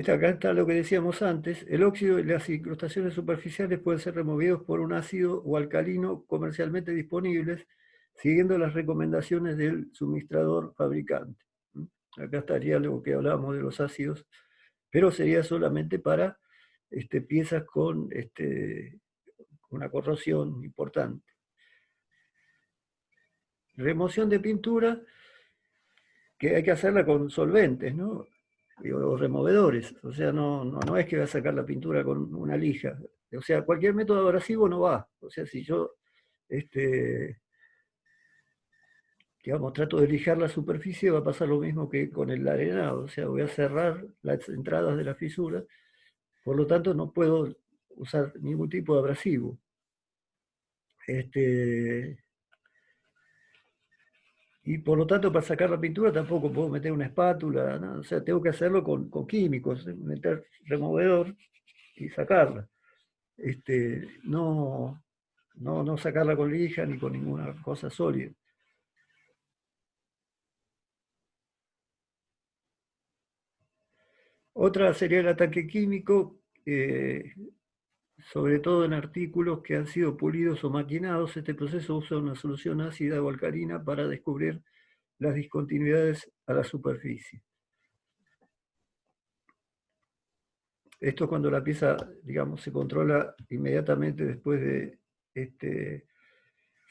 Acá está lo que decíamos antes: el óxido y las incrustaciones superficiales pueden ser removidos por un ácido o alcalino comercialmente disponibles, siguiendo las recomendaciones del suministrador fabricante. Acá estaría lo que hablábamos de los ácidos, pero sería solamente para piezas con una corrosión importante. Remoción de pintura, que hay que hacerla con solventes, ¿no? O removedores. O sea, no es que va a sacar la pintura con una lija. O sea, cualquier método abrasivo no va. O sea, si yo digamos, trato de lijar la superficie, va a pasar lo mismo que con el arenado. O sea, voy a cerrar las entradas de la fisura, por lo tanto no puedo usar ningún tipo de abrasivo. Y por lo tanto, para sacar la pintura tampoco puedo meter una espátula, ¿no? O sea, tengo que hacerlo con químicos, meter removedor y sacarla. No sacarla con lija ni con ninguna cosa sólida. Otra sería el ataque químico, sobre todo en artículos que han sido pulidos o maquinados. Este proceso usa una solución ácida o alcalina para descubrir las discontinuidades a la superficie. Esto es cuando la pieza, digamos, se controla inmediatamente después de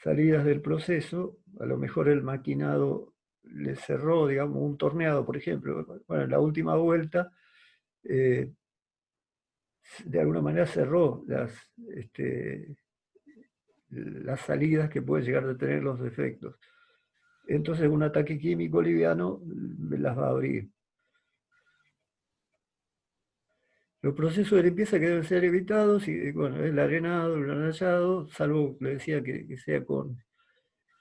salidas del proceso. A lo mejor el maquinado le cerró, digamos, un torneado, por ejemplo. Bueno, en la última vuelta, de alguna manera cerró las salidas que pueden llegar a tener los defectos. Entonces un ataque químico liviano las va a abrir. Los procesos de limpieza que deben ser evitados: bueno, el arenado, el granallado, salvo, le decía, que sea con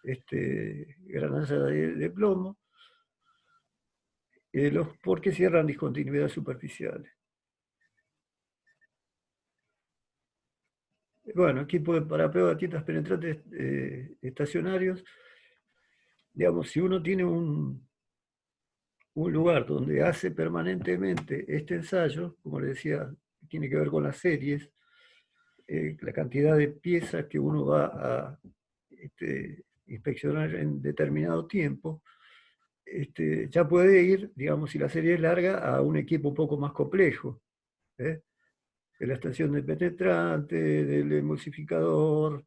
granalla de plomo, porque cierran discontinuidades superficiales. Bueno, equipo para prueba de tintas penetrantes estacionarios. Digamos, si uno tiene un lugar donde hace permanentemente este ensayo, como le decía, tiene que ver con las series, la cantidad de piezas que uno va a inspeccionar en determinado tiempo, ya puede ir, digamos, si la serie es larga, a un equipo un poco más complejo, de la estación de penetrante, del emulsificador,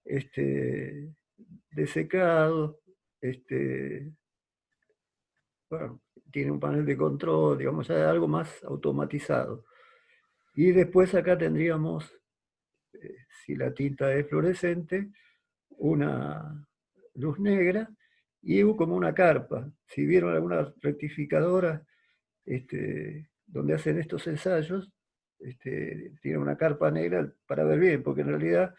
de secado, bueno, tiene un panel de control, digamos, ya algo más automatizado. Y después acá tendríamos, si la tinta es fluorescente, una luz negra y como una carpa. Si vieron algunas rectificadoras donde hacen estos ensayos, tienen una carpa negra para ver bien, porque en realidad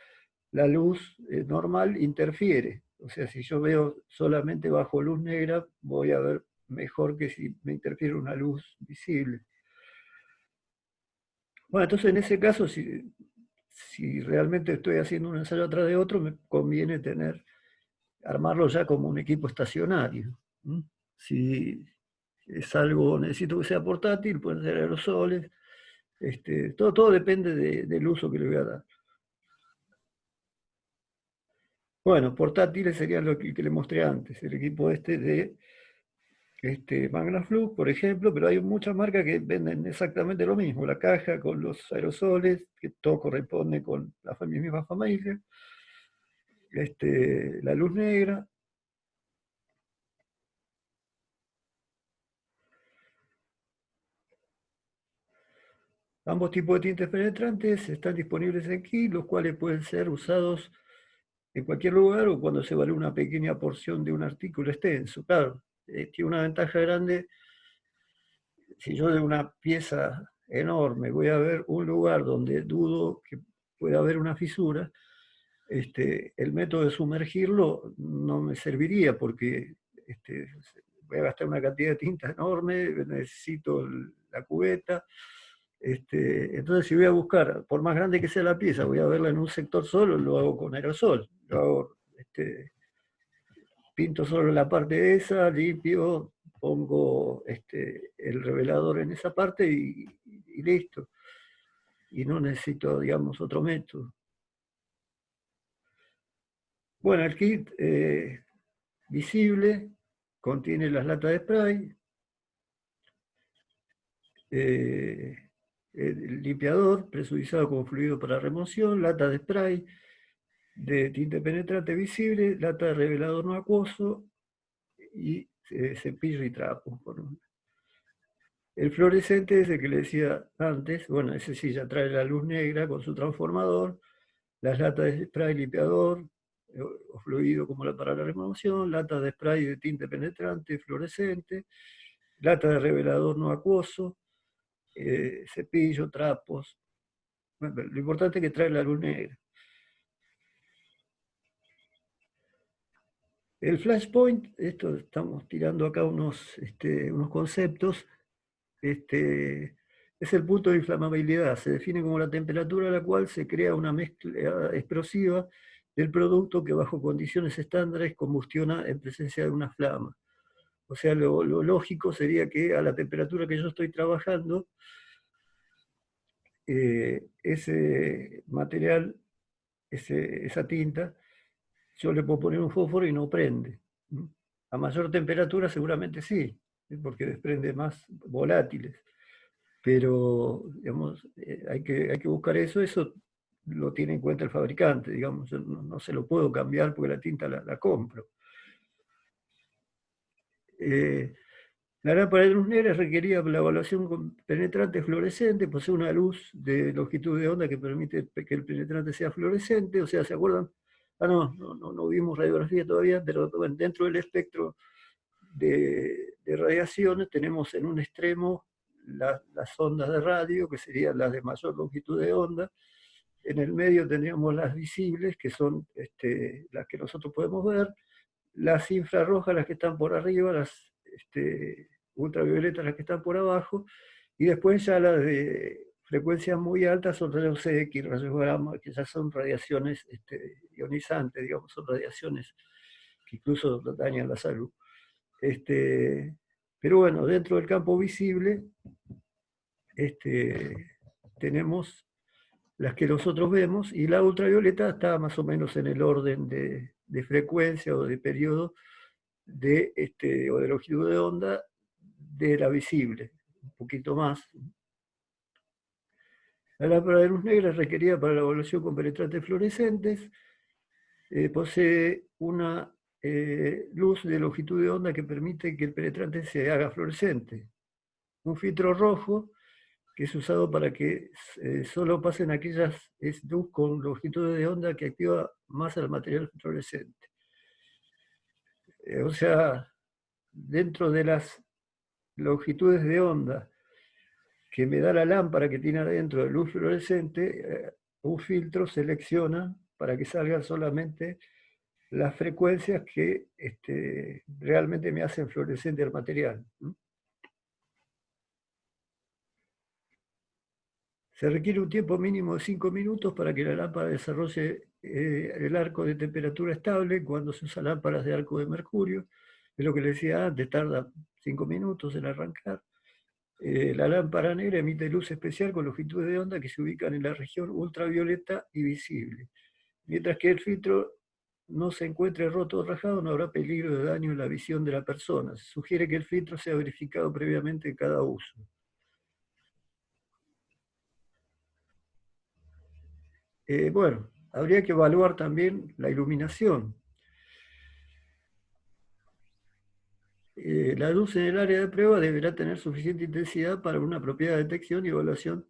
la luz normal interfiere. O sea, si yo veo solamente bajo luz negra, voy a ver mejor que si me interfiere una luz visible. Bueno, entonces en ese caso, si si realmente estoy haciendo un ensayo atrás de otro, me conviene armarlo ya como un equipo estacionario. Si es algo, necesito que sea portátil, pueden ser aerosoles, todo depende del uso que le voy a dar. Bueno, portátiles serían lo que le mostré antes, el equipo de Magnaflux, por ejemplo, pero hay muchas marcas que venden exactamente lo mismo, la caja con los aerosoles, que todo corresponde con la misma familia, la luz negra. Ambos tipos de tintes penetrantes están disponibles aquí, los cuales pueden ser usados en cualquier lugar o cuando se vale una pequeña porción de un artículo extenso. Claro, tiene una ventaja grande. Si yo de una pieza enorme voy a ver un lugar donde dudo que pueda haber una fisura, el método de sumergirlo no me serviría porque voy a gastar una cantidad de tinta enorme, necesito la cubeta. Entonces, si voy a buscar, por más grande que sea la pieza, voy a verla en un sector solo, lo hago con aerosol. Lo hago, pinto solo la parte esa, limpio, pongo el revelador en esa parte y listo. Y no necesito, digamos, otro método. Bueno, el kit visible contiene las latas de spray, el limpiador presurizado con fluido para remoción, lata de spray de tinte penetrante visible, lata de revelador no acuoso y cepillo y trapo. El fluorescente es el que le decía antes, bueno, ese sí ya trae la luz negra con su transformador, las latas de spray limpiador o fluido como para la remoción, latas de spray de tinte penetrante fluorescente, lata de revelador no acuoso, cepillo, trapos. Bueno, lo importante es que trae la luz negra. El flashpoint, esto estamos tirando acá unos conceptos, es el punto de inflamabilidad. Se define como la temperatura a la cual se crea una mezcla explosiva del producto que bajo condiciones estándares combustiona en presencia de una flama. O sea, lo lógico sería que a la temperatura que yo estoy trabajando, ese material, esa tinta, yo le puedo poner un fósforo y no prende. A mayor temperatura seguramente sí, porque desprende más volátiles. Pero, digamos, hay que buscar eso lo tiene en cuenta el fabricante, digamos, yo no se lo puedo cambiar porque la tinta la compro. La lámpara de luz negra requería la evaluación con penetrante fluorescente, posee una luz de longitud de onda que permite que el penetrante sea fluorescente, o sea, ¿se acuerdan? No vimos radiografía todavía, pero bueno, dentro del espectro de radiaciones tenemos en un extremo las ondas de radio, que serían las de mayor longitud de onda. En el medio tendríamos las visibles, que son las que nosotros podemos ver, las infrarrojas, las que están por arriba, las ultravioletas, las que están por abajo, y después ya las de frecuencias muy altas son rayos X, rayos gamma, que ya son radiaciones ionizantes, digamos, son radiaciones que incluso dañan la salud. Pero bueno, dentro del campo visible tenemos las que nosotros vemos, y la ultravioleta está más o menos en el orden de frecuencia o de periodo o de longitud de onda de la visible, un poquito más. La lámpara de luz negra requerida para la evaluación con penetrantes fluorescentes posee una luz de longitud de onda que permite que el penetrante se haga fluorescente. Un filtro rojo que es usado para que solo pasen aquellas luz con longitud de onda que activa más al material fluorescente. O sea, dentro de las longitudes de onda que me da la lámpara que tiene adentro de luz fluorescente, un filtro selecciona para que salgan solamente las frecuencias que realmente me hacen fluorescente el material. Se requiere un tiempo mínimo de 5 minutos para que la lámpara desarrolle el arco de temperatura estable. Cuando se usa lámparas de arco de mercurio, es lo que les decía antes, tarda 5 minutos en arrancar. La lámpara negra emite luz especial con longitudes de onda que se ubican en la región ultravioleta y visible. Mientras que el filtro no se encuentre roto o rajado, no habrá peligro de daño en la visión de la persona. Se sugiere que el filtro sea verificado previamente en cada uso. Bueno, habría que evaluar también la iluminación. La luz en el área de prueba deberá tener suficiente intensidad para una apropiada detección y evaluación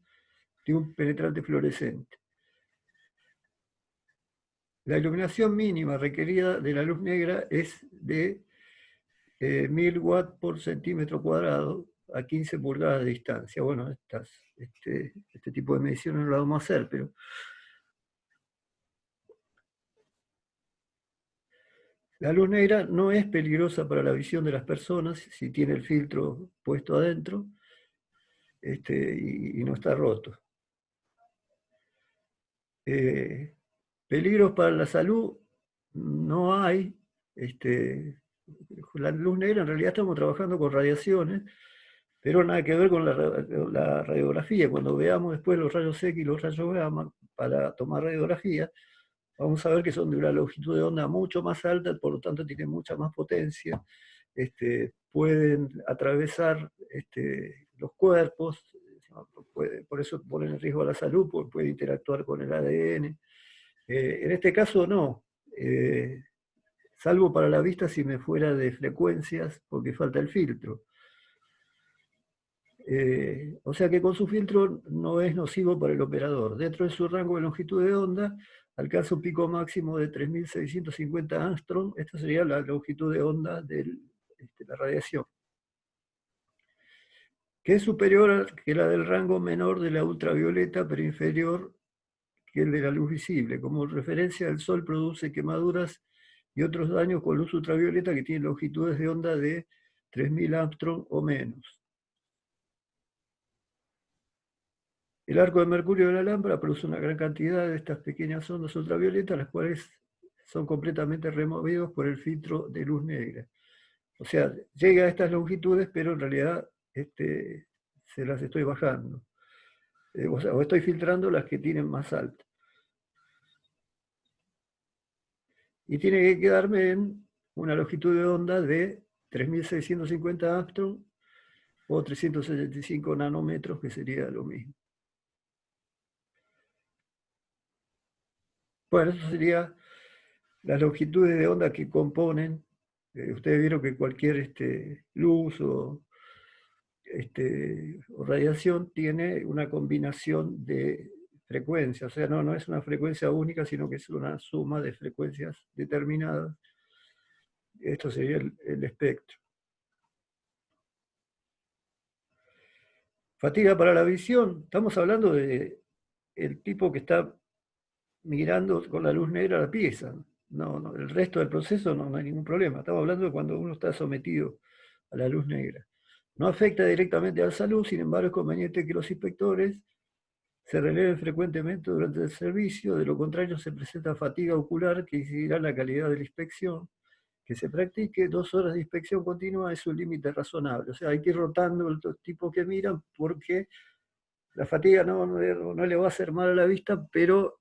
de un penetrante fluorescente. La iluminación mínima requerida de la luz negra es de 1000 watts por centímetro cuadrado a 15 pulgadas de distancia. Bueno, este tipo de mediciones no lo vamos a hacer, pero la luz negra no es peligrosa para la visión de las personas si tiene el filtro puesto adentro y no está roto. Peligros para la salud no hay. La luz negra, en realidad estamos trabajando con radiaciones, pero nada que ver con la radiografía. Cuando veamos después los rayos X y los rayos gamma para tomar radiografía, vamos a ver que son de una longitud de onda mucho más alta, por lo tanto tienen mucha más potencia, pueden atravesar los cuerpos, por eso ponen en riesgo a la salud, porque puede interactuar con el ADN. En este caso no, salvo para la vista si me fuera de frecuencias, porque falta el filtro. O sea que con su filtro no es nocivo para el operador. Dentro de su rango de longitud de onda, alcanza un pico máximo de 3650 angstrom. Esta sería la longitud de onda de la radiación, que es superior que la del rango menor de la ultravioleta, pero inferior que el de la luz visible. Como referencia, el Sol produce quemaduras y otros daños con luz ultravioleta que tienen longitudes de onda de 3000 angstrom o menos. El arco de mercurio de la lámpara produce una gran cantidad de estas pequeñas ondas ultravioletas, las cuales son completamente removidos por el filtro de luz negra. O sea, llega a estas longitudes, pero en realidad se las estoy bajando. O estoy filtrando las que tienen más alta. Y tiene que quedarme en una longitud de onda de 3650 angstrom o 375 nanómetros, que sería lo mismo. Bueno, eso sería las longitudes de onda que componen. Ustedes vieron que cualquier luz o radiación tiene una combinación de frecuencias, o sea, no es una frecuencia única, sino que es una suma de frecuencias determinadas. Esto sería el espectro. Fatiga para la visión, estamos hablando de el tipo que está mirando con la luz negra a la pieza. No, el resto del proceso no hay ningún problema. Estamos hablando de cuando uno está sometido a la luz negra. No afecta directamente a la salud, sin embargo es conveniente que los inspectores se releven frecuentemente durante el servicio, de lo contrario se presenta fatiga ocular que incidirá en la calidad de la inspección. Que se practique 2 horas de inspección continua es un límite razonable. O sea, hay que ir rotando el tipo que miran porque la fatiga no le va a hacer mal a la vista, pero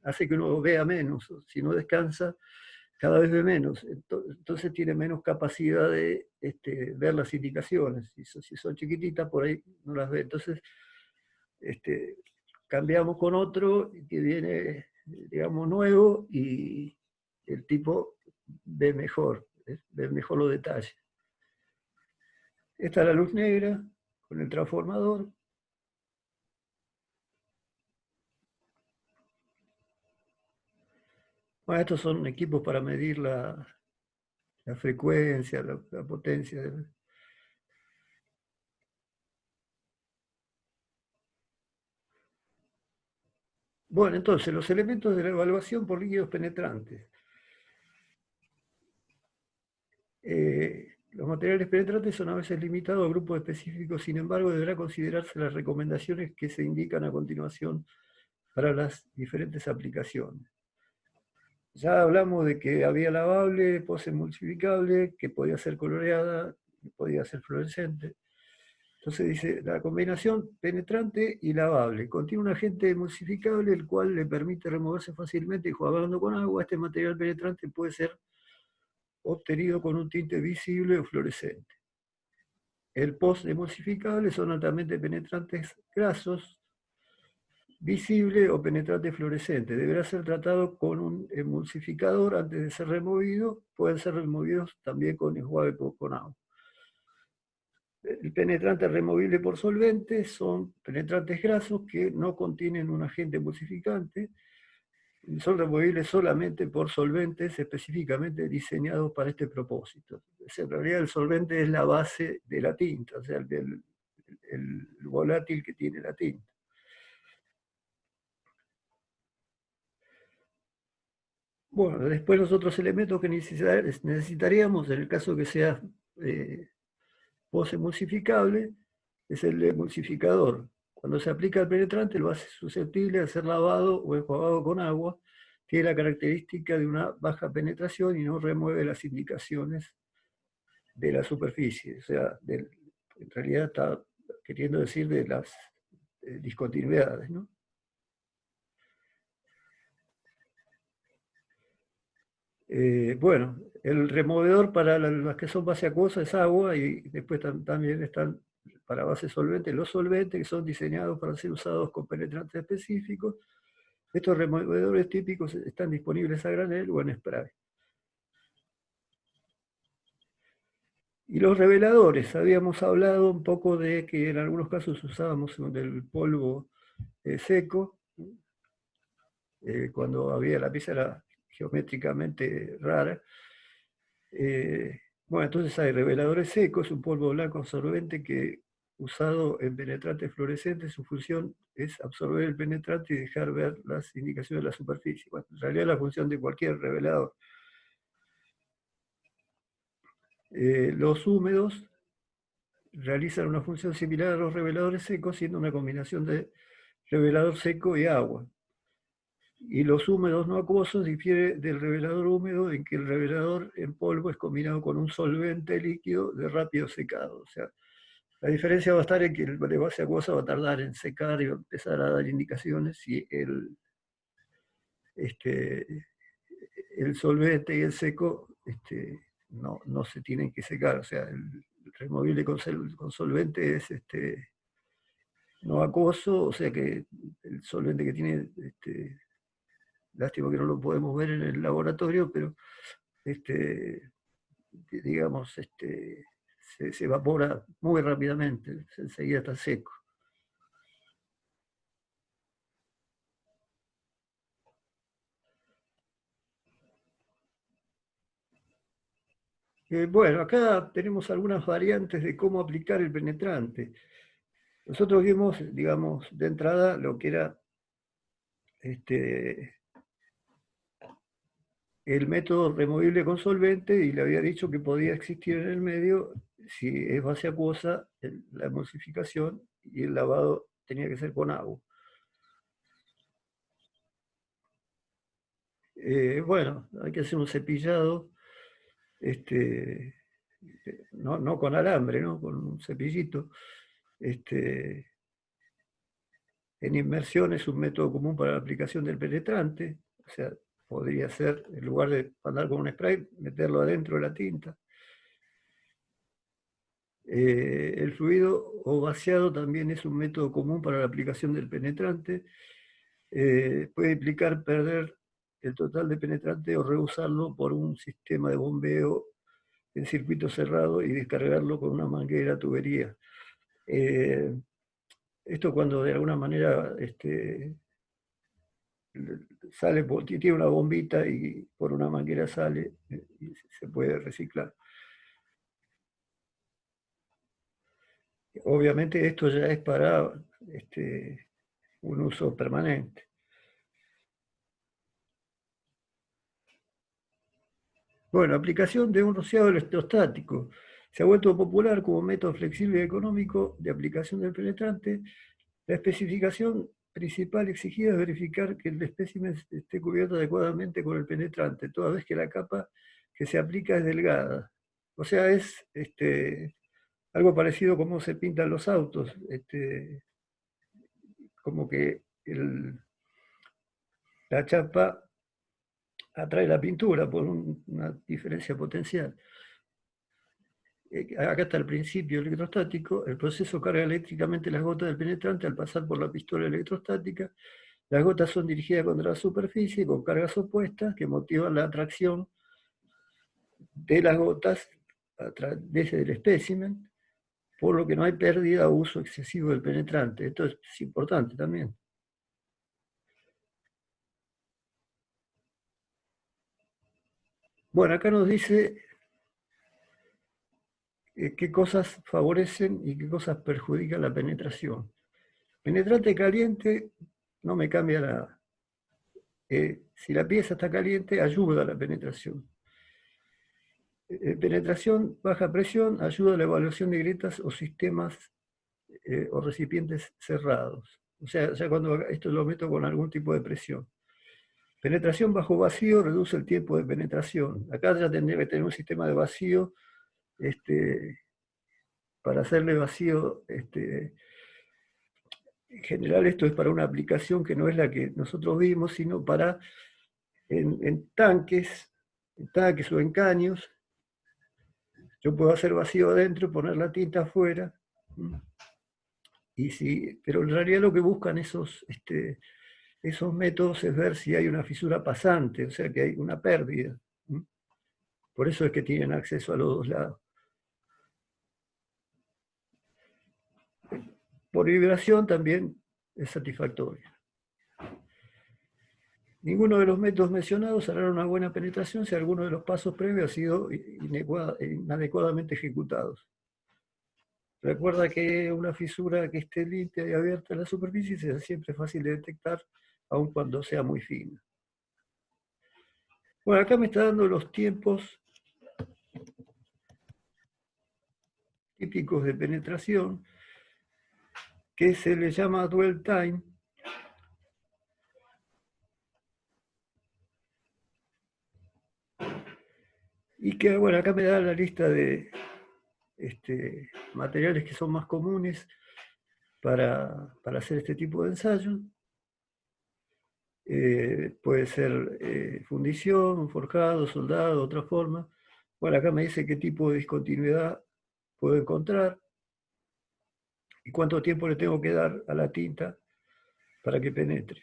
hace que uno vea menos. Si no descansa, cada vez ve menos. Entonces tiene menos capacidad de ver las indicaciones. Si son chiquititas, por ahí no las ve. Entonces, cambiamos con otro que viene, digamos, nuevo y el tipo ve mejor los detalles. Esta es la luz negra con el transformador. Bueno, estos son equipos para medir la frecuencia, la potencia. Bueno, entonces, los elementos de la evaluación por líquidos penetrantes. Los Los materiales penetrantes son a veces limitados a grupos específicos, sin embargo, deberá considerarse las recomendaciones que se indican a continuación para las diferentes aplicaciones. Ya hablamos de que había lavable, posemulsificable, que podía ser coloreada, que podía ser fluorescente. Entonces dice, la combinación penetrante y lavable contiene un agente emulsificable el cual le permite removerse fácilmente y jugando con agua. Este material penetrante puede ser obtenido con un tinte visible o fluorescente. El post-emulsificable son altamente penetrantes grasos, visible o penetrante fluorescente. Deberá ser tratado con un emulsificador antes de ser removido. Pueden ser removidos también con enjuague con agua. El penetrante removible por solvente son penetrantes grasos que no contienen un agente emulsificante. Son removibles solamente por solventes específicamente diseñados para este propósito. En realidad el solvente es la base de la tinta, o sea, el volátil que tiene la tinta. Bueno, después los otros elementos que necesitaríamos, en el caso que sea post-emulsificable, es el emulsificador. Cuando se aplica el penetrante lo hace susceptible de ser lavado o enjuagado con agua. Tiene la característica de una baja penetración y no remueve las indicaciones de la superficie. O sea, en realidad está queriendo decir de las discontinuidades, ¿no? Bueno, el removedor para las que son base acuosa es agua y después también están para base solvente los solventes que son diseñados para ser usados con penetrantes específicos. Estos removedores típicos están disponibles a granel o en spray. Y los reveladores, habíamos hablado un poco de que en algunos casos usábamos el polvo seco, cuando había la pieza era geométricamente rara. Bueno, entonces hay reveladores secos, un polvo blanco absorbente que usado en penetrantes fluorescentes, su función es absorber el penetrante y dejar ver las indicaciones de la superficie. Bueno, en realidad la función de cualquier revelador. Los húmedos realizan una función similar a los reveladores secos, siendo una combinación de revelador seco y agua. Y los húmedos no acuosos difiere del revelador húmedo en que el revelador en polvo es combinado con un solvente líquido de rápido secado. O sea, la diferencia va a estar en que el de base acuosa va a tardar en secar y va a empezar a dar indicaciones si el solvente y el seco no se tienen que secar. O sea, el removible con solvente es no acuoso, o sea que el solvente que tiene, lástima que no lo podemos ver en el laboratorio, pero digamos, se evapora muy rápidamente, enseguida está seco. Bueno, acá tenemos algunas variantes de cómo aplicar el penetrante. Nosotros vimos, digamos, de entrada lo que era el método removible con solvente y le había dicho que podía existir en el medio si es base acuosa, la emulsificación y el lavado tenía que ser con agua. Bueno, hay que hacer un cepillado, no con alambre, ¿no? Con un cepillito. En inmersión es un método común para la aplicación del penetrante, o sea, podría ser, en lugar de andar con un spray, meterlo adentro de la tinta. El fluido o vaciado también es un método común para la aplicación del penetrante. Puede implicar perder el total de penetrante o reusarlo por un sistema de bombeo en circuito cerrado y descargarlo con una manguera tubería. Esto cuando de alguna manera tiene una bombita y por una manguera sale y se puede reciclar. Obviamente esto ya es para un uso permanente. Bueno, aplicación de un rociado electrostático. Se ha vuelto popular como método flexible y económico de aplicación del penetrante. La especificación principal exigida es verificar que el espécimen esté cubierto adecuadamente con el penetrante, toda vez que la capa que se aplica es delgada. O sea, es algo parecido como se pintan los autos, como que la chapa atrae la pintura por una diferencia potencial. Acá está el principio electrostático. El proceso carga eléctricamente las gotas del penetrante al pasar por la pistola electrostática. Las gotas son dirigidas contra la superficie con cargas opuestas que motivan la atracción de las gotas desde el espécimen, por lo que no hay pérdida o uso excesivo del penetrante. Esto es importante también. Bueno, acá nos dice qué cosas favorecen y qué cosas perjudican la penetración. Penetrante caliente no me cambia nada. Si la pieza está caliente, ayuda a la penetración. Penetración baja presión ayuda a la evaluación de grietas o sistemas o recipientes cerrados. O sea, ya cuando esto lo meto con algún tipo de presión. Penetración bajo vacío reduce el tiempo de penetración. Acá ya tendría que tener un sistema de vacío para hacerle vacío. En general esto es para una aplicación que no es la que nosotros vimos, sino para en tanques o en caños. Yo puedo hacer vacío adentro, poner la tinta afuera. Pero en realidad lo que buscan esos métodos es ver si hay una fisura pasante, o sea que hay una pérdida. Por eso es que tienen acceso a los dos lados. Por vibración también es satisfactorio. Ninguno de los métodos mencionados hará una buena penetración si alguno de los pasos previos ha sido inadecuadamente ejecutados. Recuerda que una fisura que esté limpia y abierta en la superficie es siempre fácil de detectar, aun cuando sea muy fina. Bueno, acá me está dando los tiempos típicos de penetración, que se le llama dwell time. Y que, bueno, acá me da la lista de materiales que son más comunes para hacer este tipo de ensayos. Puede ser fundición, forjado, soldado, otra forma. Bueno, acá me dice qué tipo de discontinuidad puedo encontrar y cuánto tiempo le tengo que dar a la tinta para que penetre.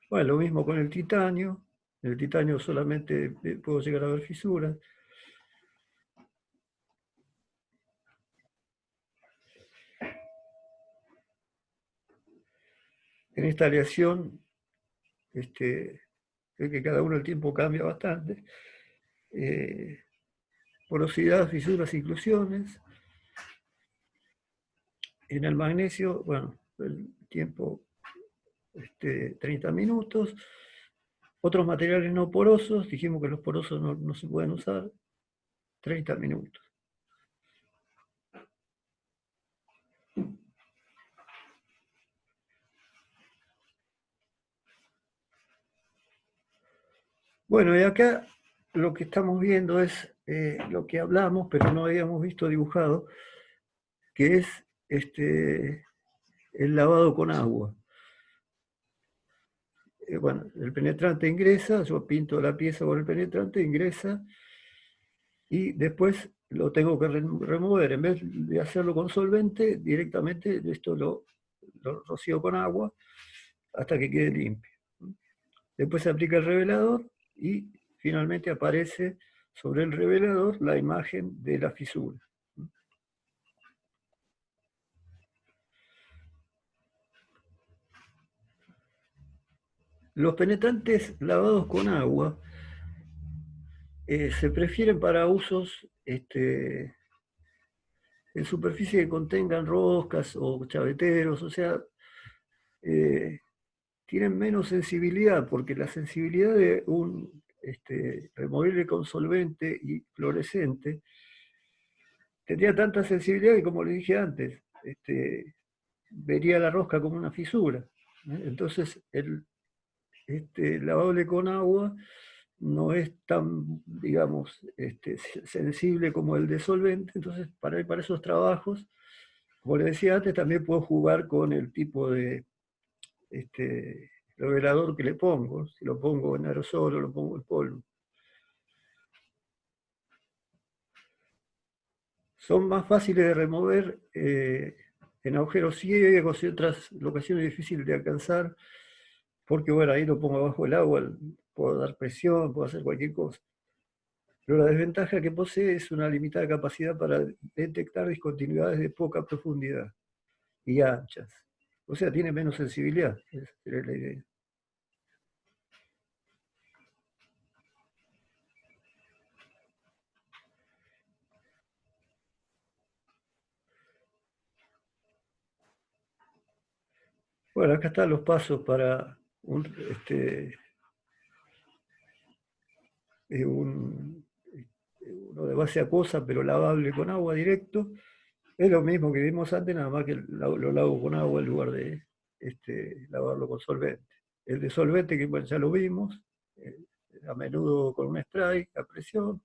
Bueno, lo mismo con el titanio. En el titanio solamente puedo llegar a ver fisuras. En esta aleación, creo que cada uno el tiempo cambia bastante. Porosidad, fisuras, inclusiones. En el magnesio, bueno, el tiempo 30 minutos. Otros materiales no porosos, dijimos que los porosos no se pueden usar, 30 minutos. Bueno, y acá lo que estamos viendo es lo que hablamos, pero no habíamos visto dibujado, que es el lavado con agua. Bueno, el penetrante ingresa, yo pinto la pieza con el penetrante, ingresa, y después lo tengo que remover. En vez de hacerlo con solvente, directamente esto lo rocío con agua hasta que quede limpio. Después se aplica el revelador y finalmente aparece sobre el revelador la imagen de la fisura. Los penetrantes lavados con agua se prefieren para usos en superficie que contengan roscas o chaveteros, o sea, tienen menos sensibilidad, porque la sensibilidad de un removible con solvente y fluorescente, tendría tanta sensibilidad que, como le dije antes, vería la rosca como una fisura. Entonces, el lavable con agua no es tan, digamos, sensible como el de solvente. Entonces, para esos trabajos, como les decía antes, también puedo jugar con el tipo de revelador que le pongo, si lo pongo en aerosol o lo pongo en polvo. Son más fáciles de remover en agujeros ciegos y otras locaciones difíciles de alcanzar, porque bueno, ahí lo pongo abajo del agua, puedo dar presión, puedo hacer cualquier cosa. Pero la desventaja que posee es una limitada capacidad para detectar discontinuidades de poca profundidad y anchas. O sea, tiene menos sensibilidad, esa es la idea. Bueno, acá están los pasos para uno de base acuosa, pero lavable con agua directo. Es lo mismo que vimos antes, nada más que lo lavo con agua en lugar de lavarlo con solvente. El de solvente, que bueno, ya lo vimos, a menudo con un spray a presión,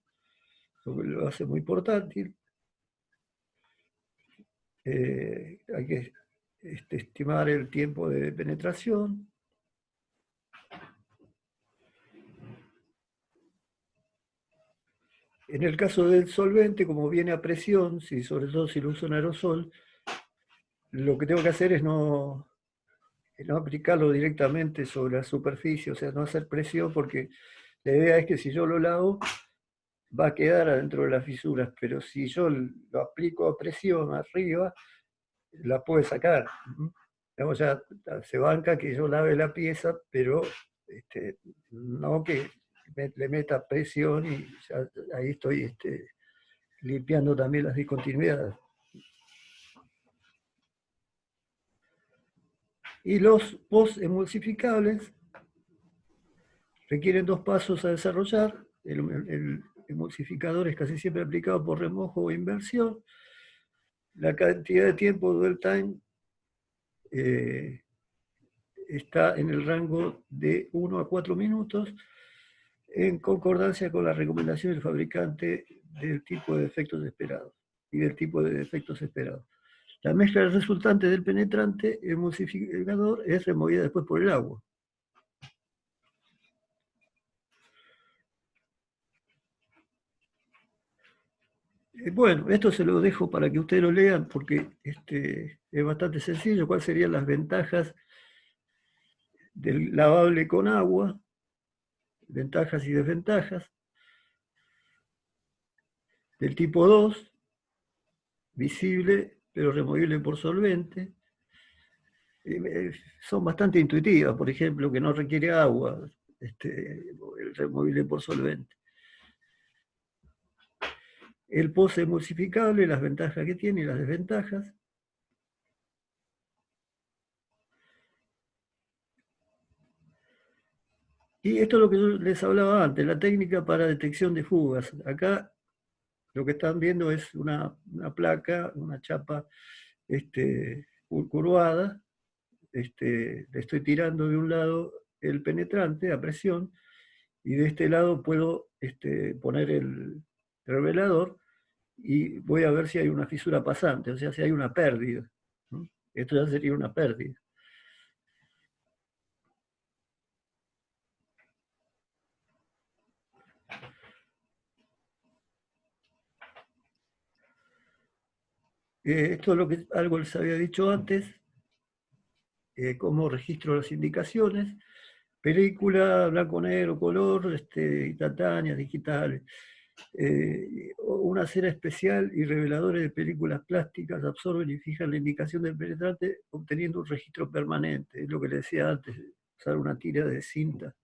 lo que lo hace muy portátil. Hay que estimar el tiempo de penetración. En el caso del solvente, como viene a presión, sobre todo si lo uso en aerosol, lo que tengo que hacer es no aplicarlo directamente sobre la superficie, o sea, no hacer presión, porque la idea es que si yo lo lavo, va a quedar adentro de las fisuras, pero si yo lo aplico a presión arriba, la puede sacar. Digamos, ya se banca que yo lave la pieza, pero no que le meta presión y ya, ahí estoy limpiando también las discontinuidades. Y los post-emulsificables requieren dos pasos a desarrollar. El emulsificador es casi siempre aplicado por remojo o inversión. La cantidad de tiempo, dwell time, está en el rango de 1 a 4 minutos, en concordancia con la recomendación del fabricante del tipo de efectos esperados y del tipo de efectos esperados. La mezcla resultante del penetrante emulsificador es removida después por el agua. Bueno, esto se lo dejo para que ustedes lo lean porque es bastante sencillo. ¿Cuáles serían las ventajas del lavable con agua? Ventajas y desventajas. Del tipo 2, visible pero removible por solvente. Son bastante intuitivas, por ejemplo, que no requiere agua, el removible por solvente. El post emulsificable, las ventajas que tiene y las desventajas. Y esto es lo que yo les hablaba antes, la técnica para detección de fugas. Acá lo que están viendo es una placa, una chapa curvada. Le estoy tirando de un lado el penetrante a presión y de este lado puedo poner el revelador y voy a ver si hay una fisura pasante, o sea, si hay una pérdida, ¿no? Esto ya sería una pérdida. Esto es lo que algo les había dicho antes, cómo registro las indicaciones, película, blanco, negro, color, instantáneas, digitales. Una cera especial y reveladores de películas plásticas absorben y fijan la indicación del penetrante obteniendo un registro permanente. Es lo que le decía antes, usar una tira de cinta.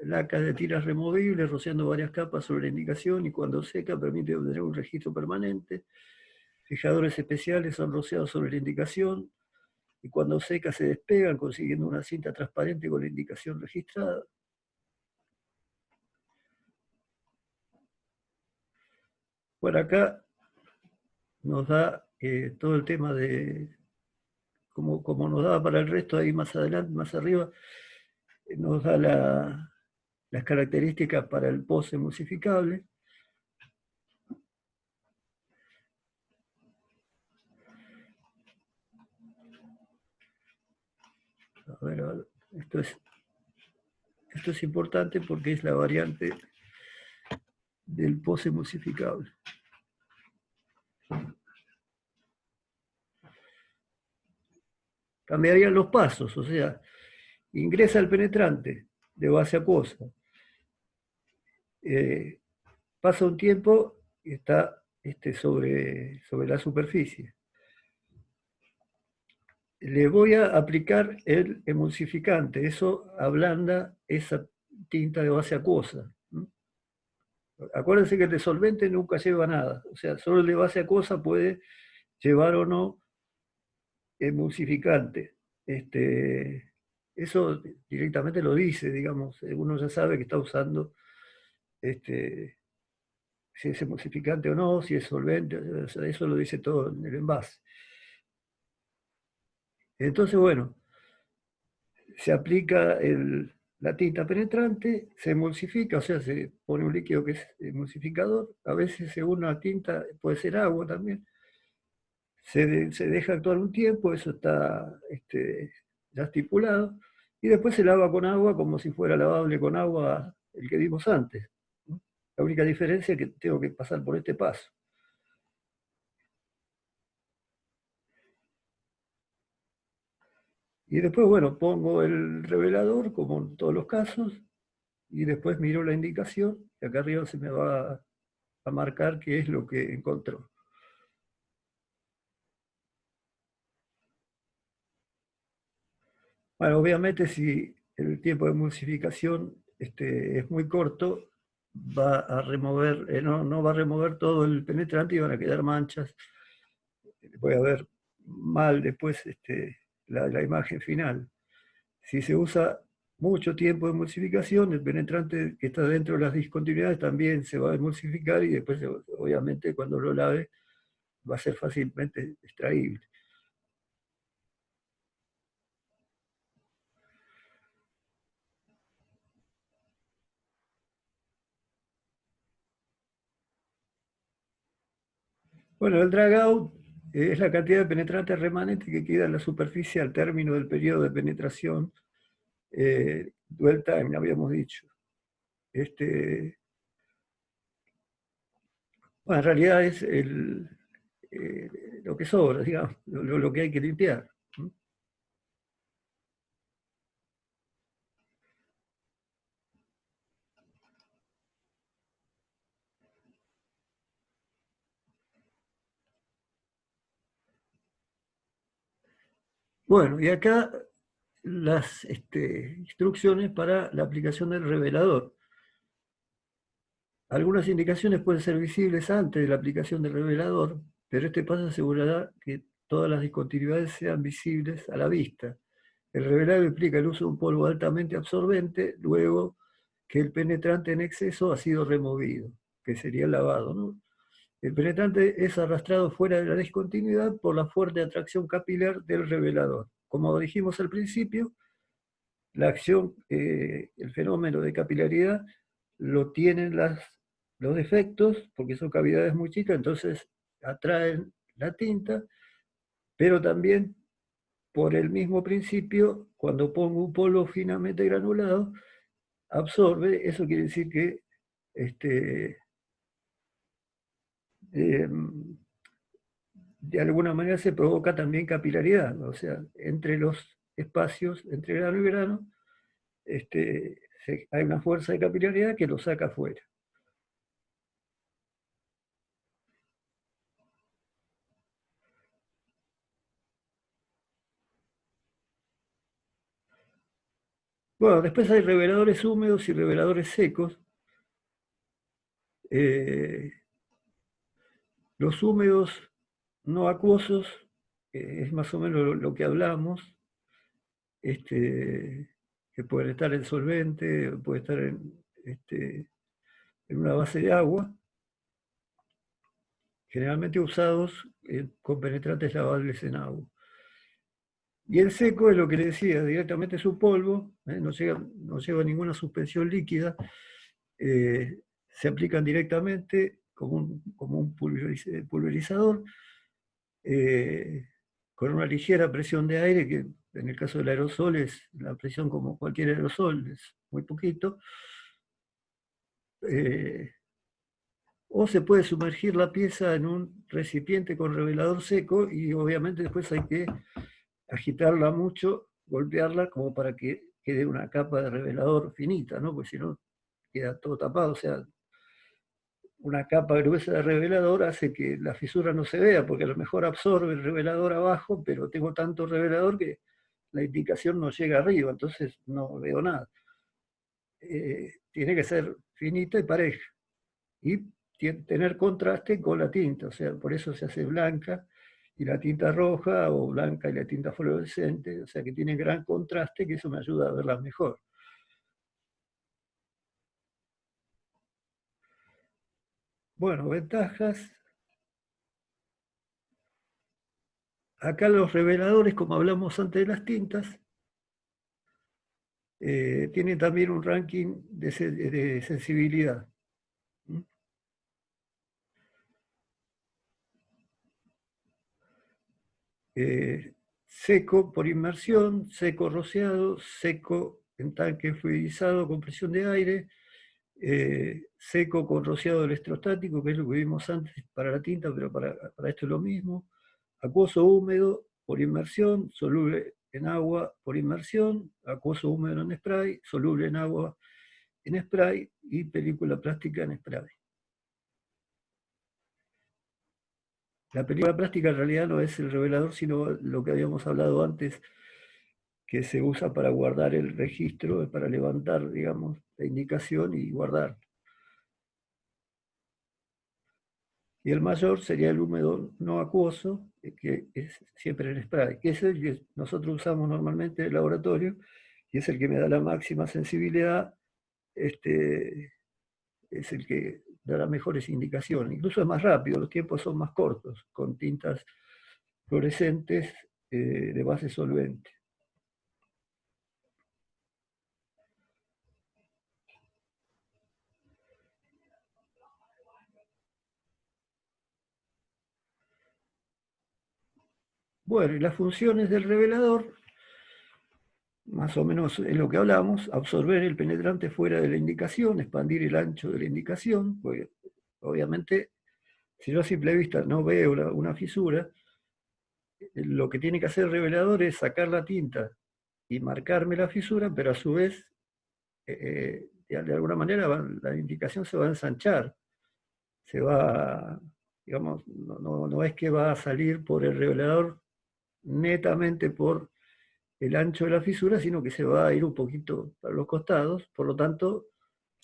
Lacas de tiras removibles rociando varias capas sobre la indicación y cuando seca permite obtener un registro permanente. Fijadores especiales son rociados sobre la indicación. y cuando seca se despegan consiguiendo una cinta transparente con la indicación registrada. Bueno, acá nos da todo el tema de, como nos daba para el resto ahí más adelante, más arriba, nos da las características para el post emulsificable. A ver, esto es importante porque es la variante del post emulsificable. Cambiarían los pasos, o sea, ingresa el penetrante de base acuosa, pasa un tiempo y está sobre la superficie. Le voy a aplicar el emulsificante, eso ablanda esa tinta de base acuosa. Acuérdense que el de solvente nunca lleva nada, o sea, solo el de base acuosa puede llevar o no emulsificante. Eso directamente lo dice, digamos, uno ya sabe que está usando si es emulsificante o no, si es solvente, o sea, eso lo dice todo en el envase. Entonces, bueno, se aplica la tinta penetrante, se emulsifica, o sea, se pone un líquido que es emulsificador, a veces según la tinta puede ser agua también, se deja actuar un tiempo, eso está ya estipulado, y después se lava con agua como si fuera lavable con agua el que vimos antes. La única diferencia es que tengo que pasar por este paso. Y después, bueno, pongo el revelador, como en todos los casos, y después miro la indicación, y acá arriba se me va a marcar qué es lo que encontró. Bueno, obviamente si el tiempo de emulsificación es muy corto, va a remover, no va a remover todo el penetrante y van a quedar manchas. Voy a ver mal después la imagen final. Si se usa mucho tiempo de emulsificación, el penetrante que está dentro de las discontinuidades también se va a emulsificar y después, obviamente, cuando lo lave, va a ser fácilmente extraíble. Bueno, el drag out es la cantidad de penetrante remanente que queda en la superficie al término del periodo de penetración, dwell time, habíamos dicho. Bueno, en realidad es lo que sobra, digamos, lo que hay que limpiar. Bueno, y acá las instrucciones para la aplicación del revelador. Algunas indicaciones pueden ser visibles antes de la aplicación del revelador, pero este paso asegurará que todas las discontinuidades sean visibles a la vista. El revelador implica el uso de un polvo altamente absorbente luego que el penetrante en exceso ha sido removido, que sería el lavado, ¿no? El penetrante es arrastrado fuera de la discontinuidad por la fuerte atracción capilar del revelador. Como dijimos al principio, la acción, el fenómeno de capilaridad lo tienen los defectos, porque son cavidades muy chicas, entonces atraen la tinta, pero también por el mismo principio, cuando pongo un polvo finamente granulado, absorbe, eso quiere decir que eh, de alguna manera se provoca también capilaridad, o sea, entre los espacios, entre grano y grano, hay una fuerza de capilaridad que lo saca afuera. Bueno, después hay reveladores húmedos y reveladores secos. Los húmedos no acuosos es más o menos lo que hablamos, que puede estar en solvente, puede estar en una base de agua, generalmente usados con penetrantes lavables en agua. Y el seco es lo que le decía, directamente es un polvo, no lleva ninguna suspensión líquida, se aplican directamente como un pulverizador, eh, con una ligera presión de aire, que en el caso del aerosol es la presión como cualquier aerosol, es muy poquito. eh, o se puede sumergir la pieza en un recipiente con revelador seco y obviamente después hay que agitarla mucho, golpearla como para que quede una capa de revelador finita, ¿no? Porque si no queda todo tapado, o sea, una capa gruesa de revelador hace que la fisura no se vea, porque a lo mejor absorbe el revelador abajo, pero tengo tanto revelador que la indicación no llega arriba, entonces no veo nada. Tiene que ser finita y pareja. Y tener contraste con la tinta, o sea, por eso se hace blanca y la tinta roja, o blanca y la tinta fluorescente, o sea que tiene gran contraste, que eso me ayuda a verlas mejor. Bueno, ventajas. Acá los reveladores, como hablamos antes de las tintas, tienen también un ranking de sensibilidad. Seco por inmersión, seco rociado, seco en tanque fluidizado con presión de aire, seco con rociado electrostático, que es lo que vimos antes para la tinta, pero para esto es lo mismo, acuoso húmedo por inmersión, soluble en agua por inmersión, acuoso húmedo en spray, soluble en agua en spray y película plástica en spray. La película plástica en realidad no es el revelador, sino lo que habíamos hablado antes, que se usa para guardar el registro, para levantar, digamos, la indicación y guardar. Y el mayor sería el húmedo no acuoso, que es siempre el spray, que es el que nosotros usamos normalmente en el laboratorio y es el que me da la máxima sensibilidad, es el que da las mejores indicaciones. Incluso es más rápido, los tiempos son más cortos, con tintas fluorescentes de base solvente. Bueno, y las funciones del revelador, más o menos es lo que hablamos: absorber el penetrante fuera de la indicación, expandir el ancho de la indicación, porque obviamente si yo a simple vista no veo una fisura, lo que tiene que hacer el revelador es sacar la tinta y marcarme la fisura, pero a su vez, de alguna manera, la indicación se va a ensanchar, se va, digamos, no es que va a salir por el revelador netamente por el ancho de la fisura, sino que se va a ir un poquito para los costados, por lo tanto,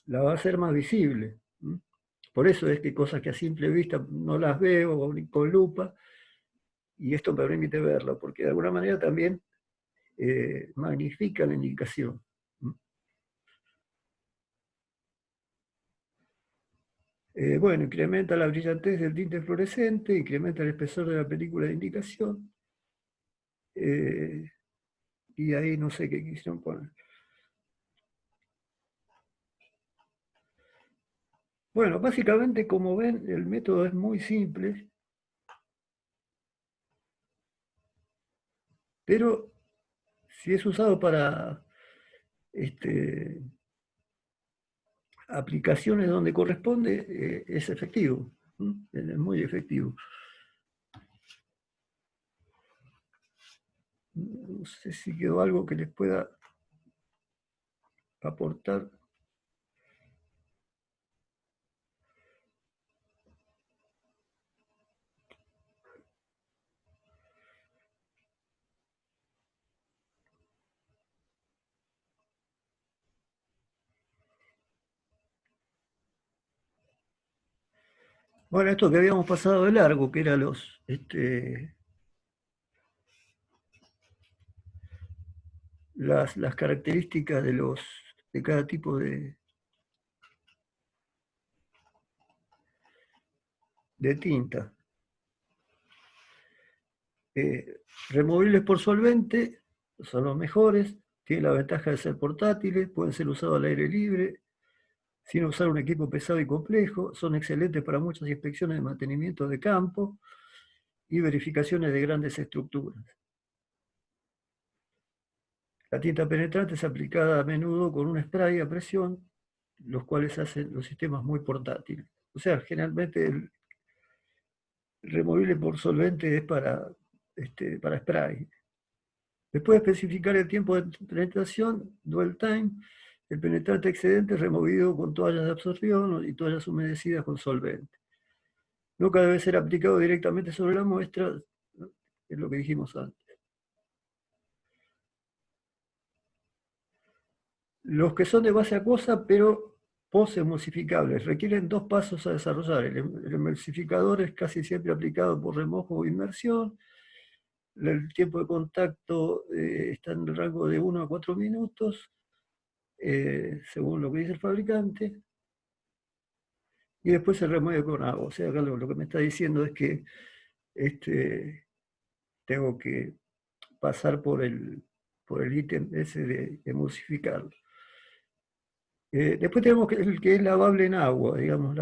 la va a hacer más visible. Por eso es que cosas que a simple vista no las veo con lupa, y esto me permite verlo, porque de alguna manera también magnifica la indicación. Bueno, incrementa la brillantez del tinte fluorescente, incrementa el espesor de la película de indicación, y ahí no sé qué quisieron poner. Bueno, básicamente, como ven, el método es muy simple, pero si es usado para aplicaciones donde corresponde, es efectivo, es muy efectivo. No sé si quedó algo que les pueda aportar. Bueno, esto que habíamos pasado de largo, que eran las características de cada tipo de tinta. Removibles por solvente son los mejores, tienen la ventaja de ser portátiles, pueden ser usados al aire libre, sin usar un equipo pesado y complejo, son excelentes para muchas inspecciones de mantenimiento de campo y verificaciones de grandes estructuras. La tinta penetrante es aplicada a menudo con un spray a presión, los cuales hacen los sistemas muy portátiles. O sea, generalmente el removible por solvente es para spray. Después de especificar el tiempo de penetración, dwell time, el penetrante excedente es removido con toallas de absorción y toallas humedecidas con solvente. Nunca debe ser aplicado directamente sobre la muestra, ¿no? Es lo que dijimos antes. Los que son de base acuosa, pero post-emulsificables, requieren 2 pasos a desarrollar. El emulsificador es casi siempre aplicado por remojo o inmersión. El tiempo de contacto está en el rango de 1 a 4 minutos, según lo que dice el fabricante. Y después se remueve con agua. O sea, acá lo que me está diciendo es que tengo que pasar por el ítem ese de emulsificarlo. Después tenemos el que es lavable en agua, digamos.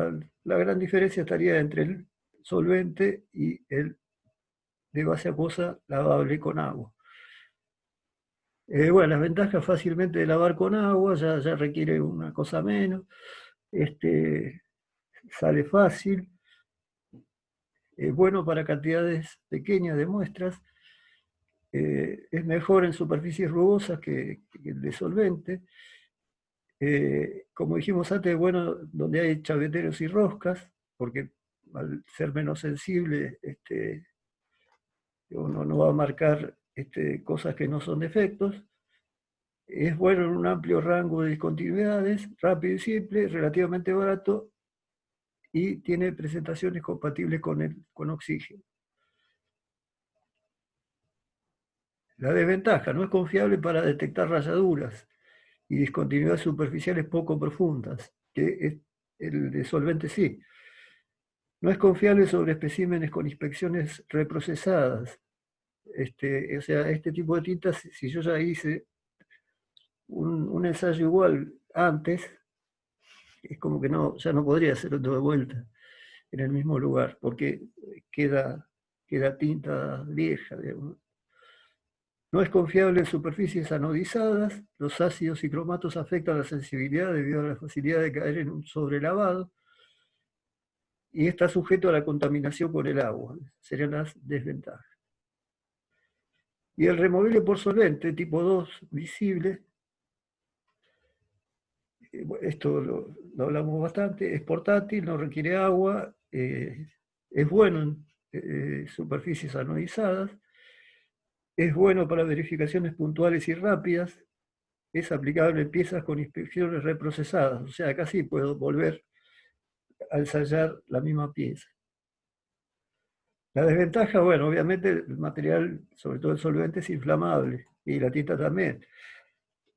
La gran diferencia estaría entre el solvente y el de base acuosa lavable con agua. Bueno, las ventajas fácilmente de lavar con agua, ya requiere una cosa menos, sale fácil, es bueno para cantidades pequeñas de muestras, es mejor en superficies rugosas que el de solvente. Como dijimos antes, bueno, donde hay chaveteros y roscas, porque al ser menos sensible, uno no va a marcar cosas que no son defectos. Es bueno en un amplio rango de discontinuidades, rápido y simple, relativamente barato, y tiene presentaciones compatibles con oxígeno. La desventaja, no es confiable para detectar rayaduras y discontinuidades superficiales poco profundas, que el de solvente sí. No es confiable sobre especímenes con inspecciones reprocesadas. O sea, este tipo de tintas, si yo ya hice un ensayo igual antes, es como que ya no podría hacer otro de vuelta en el mismo lugar, porque queda tinta vieja, digamos. No es confiable en superficies anodizadas, los ácidos y cromatos afectan la sensibilidad debido a la facilidad de caer en un sobrelavado, y está sujeto a la contaminación con el agua. Serían las desventajas. Y el removible por solvente, tipo 2, visible, esto lo hablamos bastante, es portátil, no requiere agua, es bueno en superficies anodizadas, es bueno para verificaciones puntuales y rápidas, es aplicable en piezas con inspecciones reprocesadas, o sea, casi puedo volver a ensayar la misma pieza. La desventaja, bueno, obviamente el material, sobre todo el solvente, es inflamable, y la tinta también.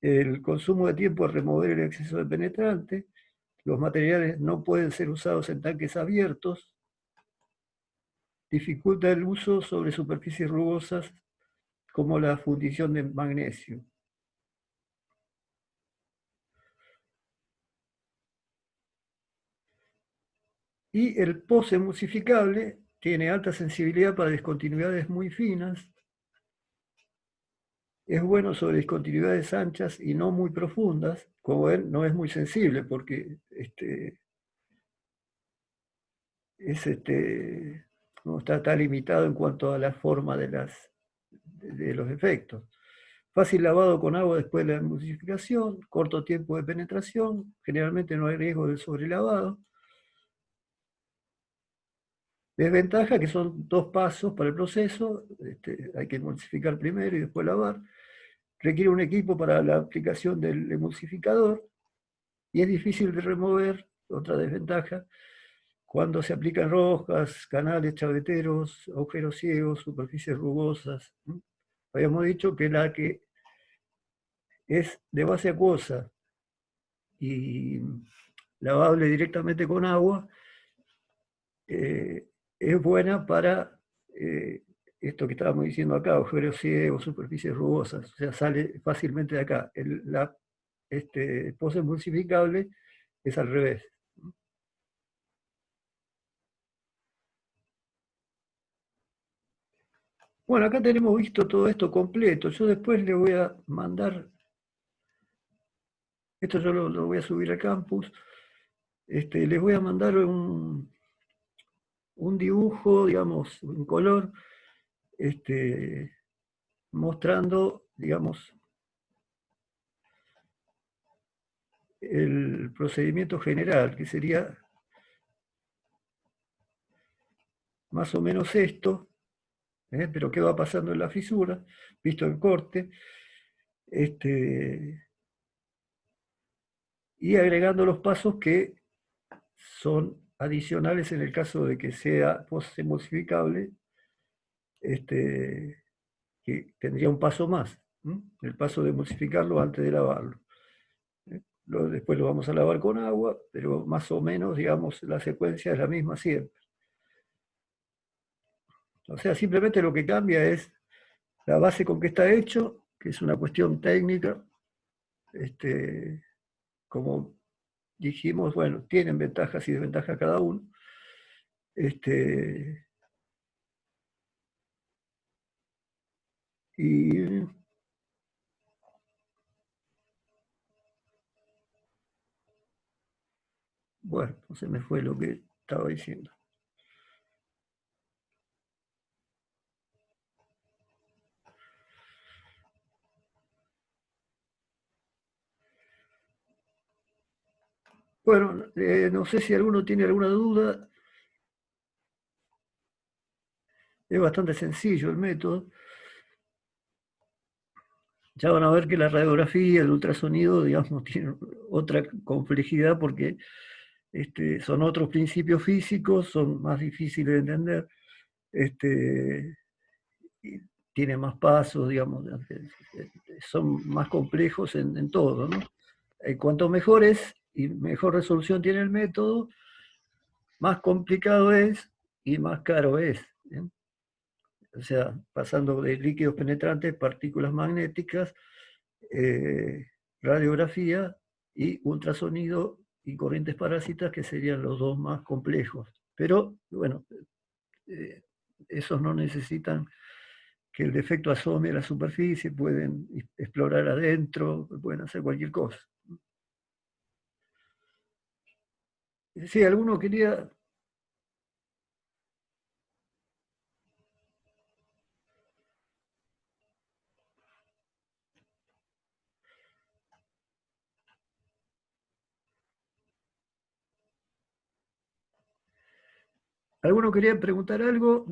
El consumo de tiempo es remover el exceso de penetrante, los materiales no pueden ser usados en tanques abiertos, dificulta el uso sobre superficies rugosas como la fundición de magnesio. Y el post-emulsificable tiene alta sensibilidad para discontinuidades muy finas, es bueno sobre discontinuidades anchas y no muy profundas. Como ven, no es muy sensible porque no está limitado en cuanto a la forma de los efectos. Fácil lavado con agua después de la emulsificación, corto tiempo de penetración, generalmente no hay riesgo de sobrelavado. Desventaja que son 2 pasos para el proceso, hay que emulsificar primero y después lavar. Requiere un equipo para la aplicación del emulsificador y es difícil de remover, otra desventaja, cuando se aplican roscas, canales, chaveteros, agujeros ciegos, superficies rugosas. Habíamos dicho que la que es de base acuosa y lavable directamente con agua, es buena para esto que estábamos diciendo acá, agujeros ciegos, superficies rugosas, o sea, sale fácilmente de acá. La pose emulsificable es al revés. Bueno, acá tenemos visto todo esto completo. Yo después le voy a mandar, esto yo lo voy a subir al campus, les voy a mandar un dibujo, digamos, en color, mostrando, digamos, el procedimiento general, que sería más o menos esto, pero qué va pasando en la fisura, visto el corte, y agregando los pasos que son adicionales en el caso de que sea post-emulsificable, que tendría un paso más, el paso de emulsificarlo antes de lavarlo. Después lo vamos a lavar con agua, pero más o menos, digamos, la secuencia es la misma siempre. O sea, simplemente lo que cambia es la base con que está hecho, que es una cuestión técnica. Como dijimos, bueno, tienen ventajas y desventajas cada uno. Y bueno, no se me fue lo que estaba diciendo. Bueno, no sé si alguno tiene alguna duda. Es bastante sencillo el método. Ya van a ver que la radiografía, el ultrasonido, digamos, tiene otra complejidad porque son otros principios físicos, son más difíciles de entender, y tienen más pasos, digamos, son más complejos en todo, ¿no? Cuanto mejor es y mejor resolución tiene el método, más complicado es y más caro es. ¿Bien? O sea, pasando de líquidos penetrantes, partículas magnéticas, radiografía y ultrasonido y corrientes parásitas, que serían los dos más complejos. Pero, bueno, esos no necesitan que el defecto asome a la superficie, pueden explorar adentro, pueden hacer cualquier cosa. Sí, alguno quería... ¿Alguno quería preguntar algo?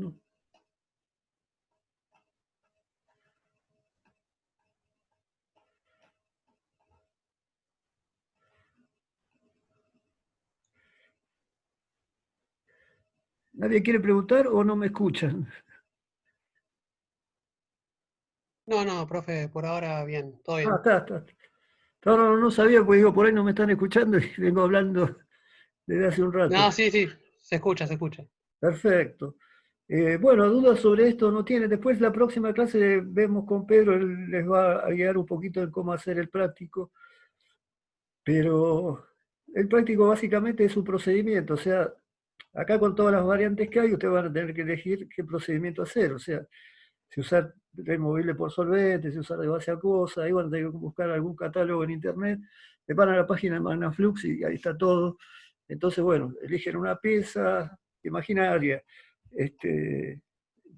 ¿Nadie quiere preguntar o no me escuchan? No, profe, por ahora bien, todo Ah, bien. está. No sabía, porque digo, por ahí no me están escuchando y vengo hablando desde hace un rato. No, sí, se escucha, se escucha. Perfecto. Bueno, dudas sobre esto no tiene. Después la próxima clase vemos con Pedro, él les va a guiar un poquito en cómo hacer el práctico, pero el práctico básicamente es un procedimiento, o sea, acá con todas las variantes que hay, ustedes van a tener que elegir qué procedimiento hacer, o sea, si usar removible por solvente, si usar de base acuosa, ahí van a tener que buscar algún catálogo en internet, le van a la página de Magnaflux y ahí está todo. Entonces, bueno, eligen una pieza imaginaria,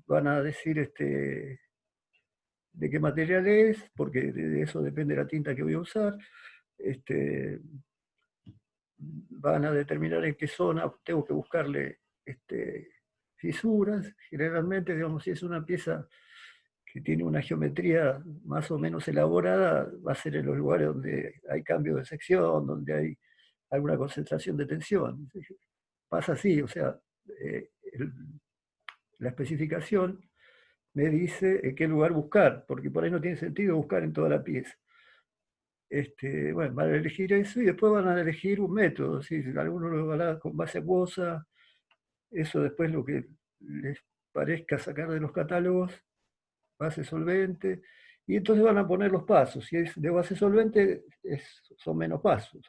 van a decir de qué material es, porque de eso depende la tinta que voy a usar, van a determinar en qué zona tengo que buscarle fisuras, generalmente, digamos, si es una pieza que tiene una geometría más o menos elaborada, va a ser en los lugares donde hay cambio de sección, donde hay alguna concentración de tensión. Pasa así, o sea, la especificación me dice en qué lugar buscar, porque por ahí no tiene sentido buscar en toda la pieza. Bueno, van a elegir eso y después van a elegir un método. ¿Sí? Algunos lo harán con base acuosa, eso después lo que les parezca sacar de los catálogos, base solvente, y entonces van a poner los pasos. Si es de base solvente, son menos pasos.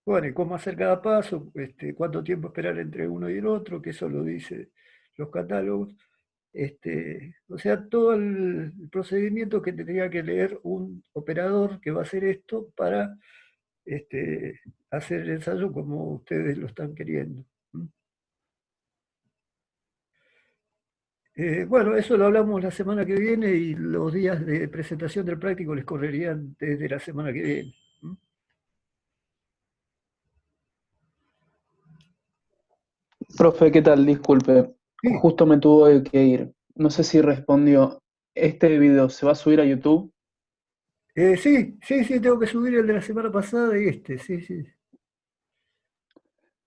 Bueno, y cómo hacer cada paso, cuánto tiempo esperar entre uno y el otro, que eso lo dice los catálogos. O sea, todo el procedimiento que tendría que leer un operador que va a hacer esto para hacer el ensayo como ustedes lo están queriendo. Bueno, eso lo hablamos la semana que viene y los días de presentación del práctico les correrían desde la semana que viene. Profe, ¿qué tal? Disculpe, Sí, justo me tuvo que ir. No sé si respondió. ¿Este video se va a subir a YouTube? sí, sí, sí, tengo que subir el de la semana pasada y sí, sí.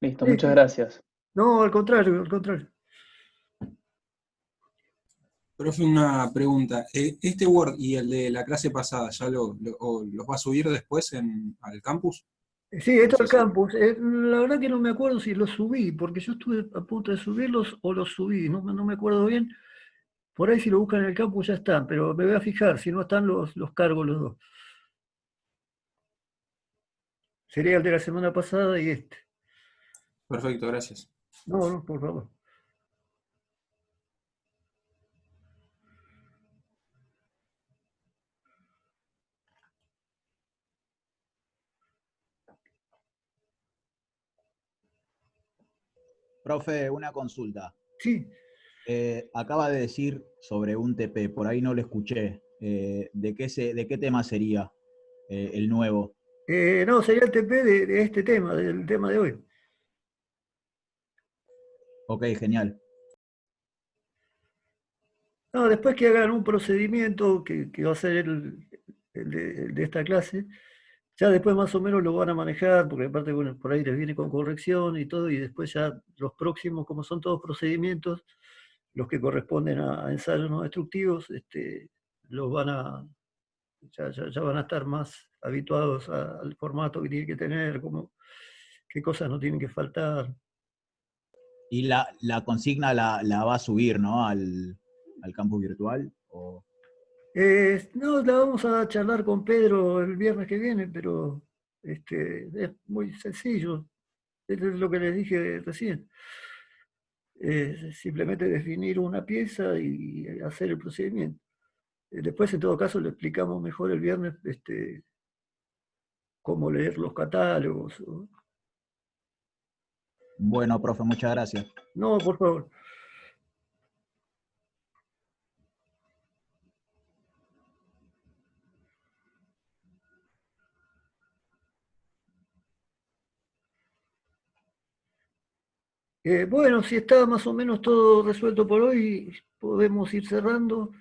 Listo, Sí, muchas sí. gracias. No, al contrario, al contrario. Profe, una pregunta. ¿Este Word y el de la clase pasada ya o los va a subir después al campus? Sí, No esto sé al si... campus. La verdad que no me acuerdo si los subí, porque yo estuve a punto de subirlos o los subí, no me acuerdo bien. Por ahí si lo buscan en el campus ya están, pero me voy a fijar, si no están los cargo los dos. Sería el de la semana pasada y este. Perfecto, gracias. No, no, por favor. Profe, una consulta. Sí, Acaba de decir sobre un TP, por ahí no lo escuché. ¿De qué tema sería el nuevo? no, sería el TP de este tema, del tema de hoy. Ok, genial. No, después que hagan un procedimiento que va a ser el de esta clase, ya después más o menos lo van a manejar, porque aparte, bueno, por ahí les viene con corrección y todo, y después ya los próximos, como son todos procedimientos, los que corresponden a ensayos no destructivos, los van a, ya van a estar más habituados al formato que tienen que tener, como, qué cosas no tienen que faltar. ¿Y la consigna la va a subir, ¿no? Al campus virtual? No, la vamos a charlar con Pedro el viernes que viene, pero es muy sencillo. Es lo que les dije recién. Simplemente definir una pieza y hacer el procedimiento. Después, en todo caso, le explicamos mejor el viernes cómo leer los catálogos. Bueno, profe, muchas gracias. No, por favor. Bueno, si está más o menos todo resuelto por hoy, podemos ir cerrando.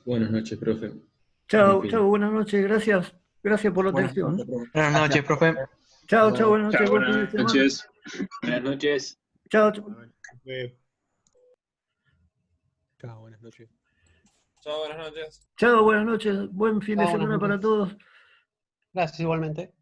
Buenas noches, profe. Buen Chao, fin. chao, buenas noches, gracias. Gracias por la Buenas atención. noches, profe. Buenas noches, profe. Chao, Hasta chao, luego. buenas noches, Chao, buen fin de buenas semana. noches. Buenas noches. Chao, chao. Chao, buenas noches. Chao, buenas noches. Chao, buenas noches, buen fin de Chao, buenas semana para noches. todos. Gracias igualmente.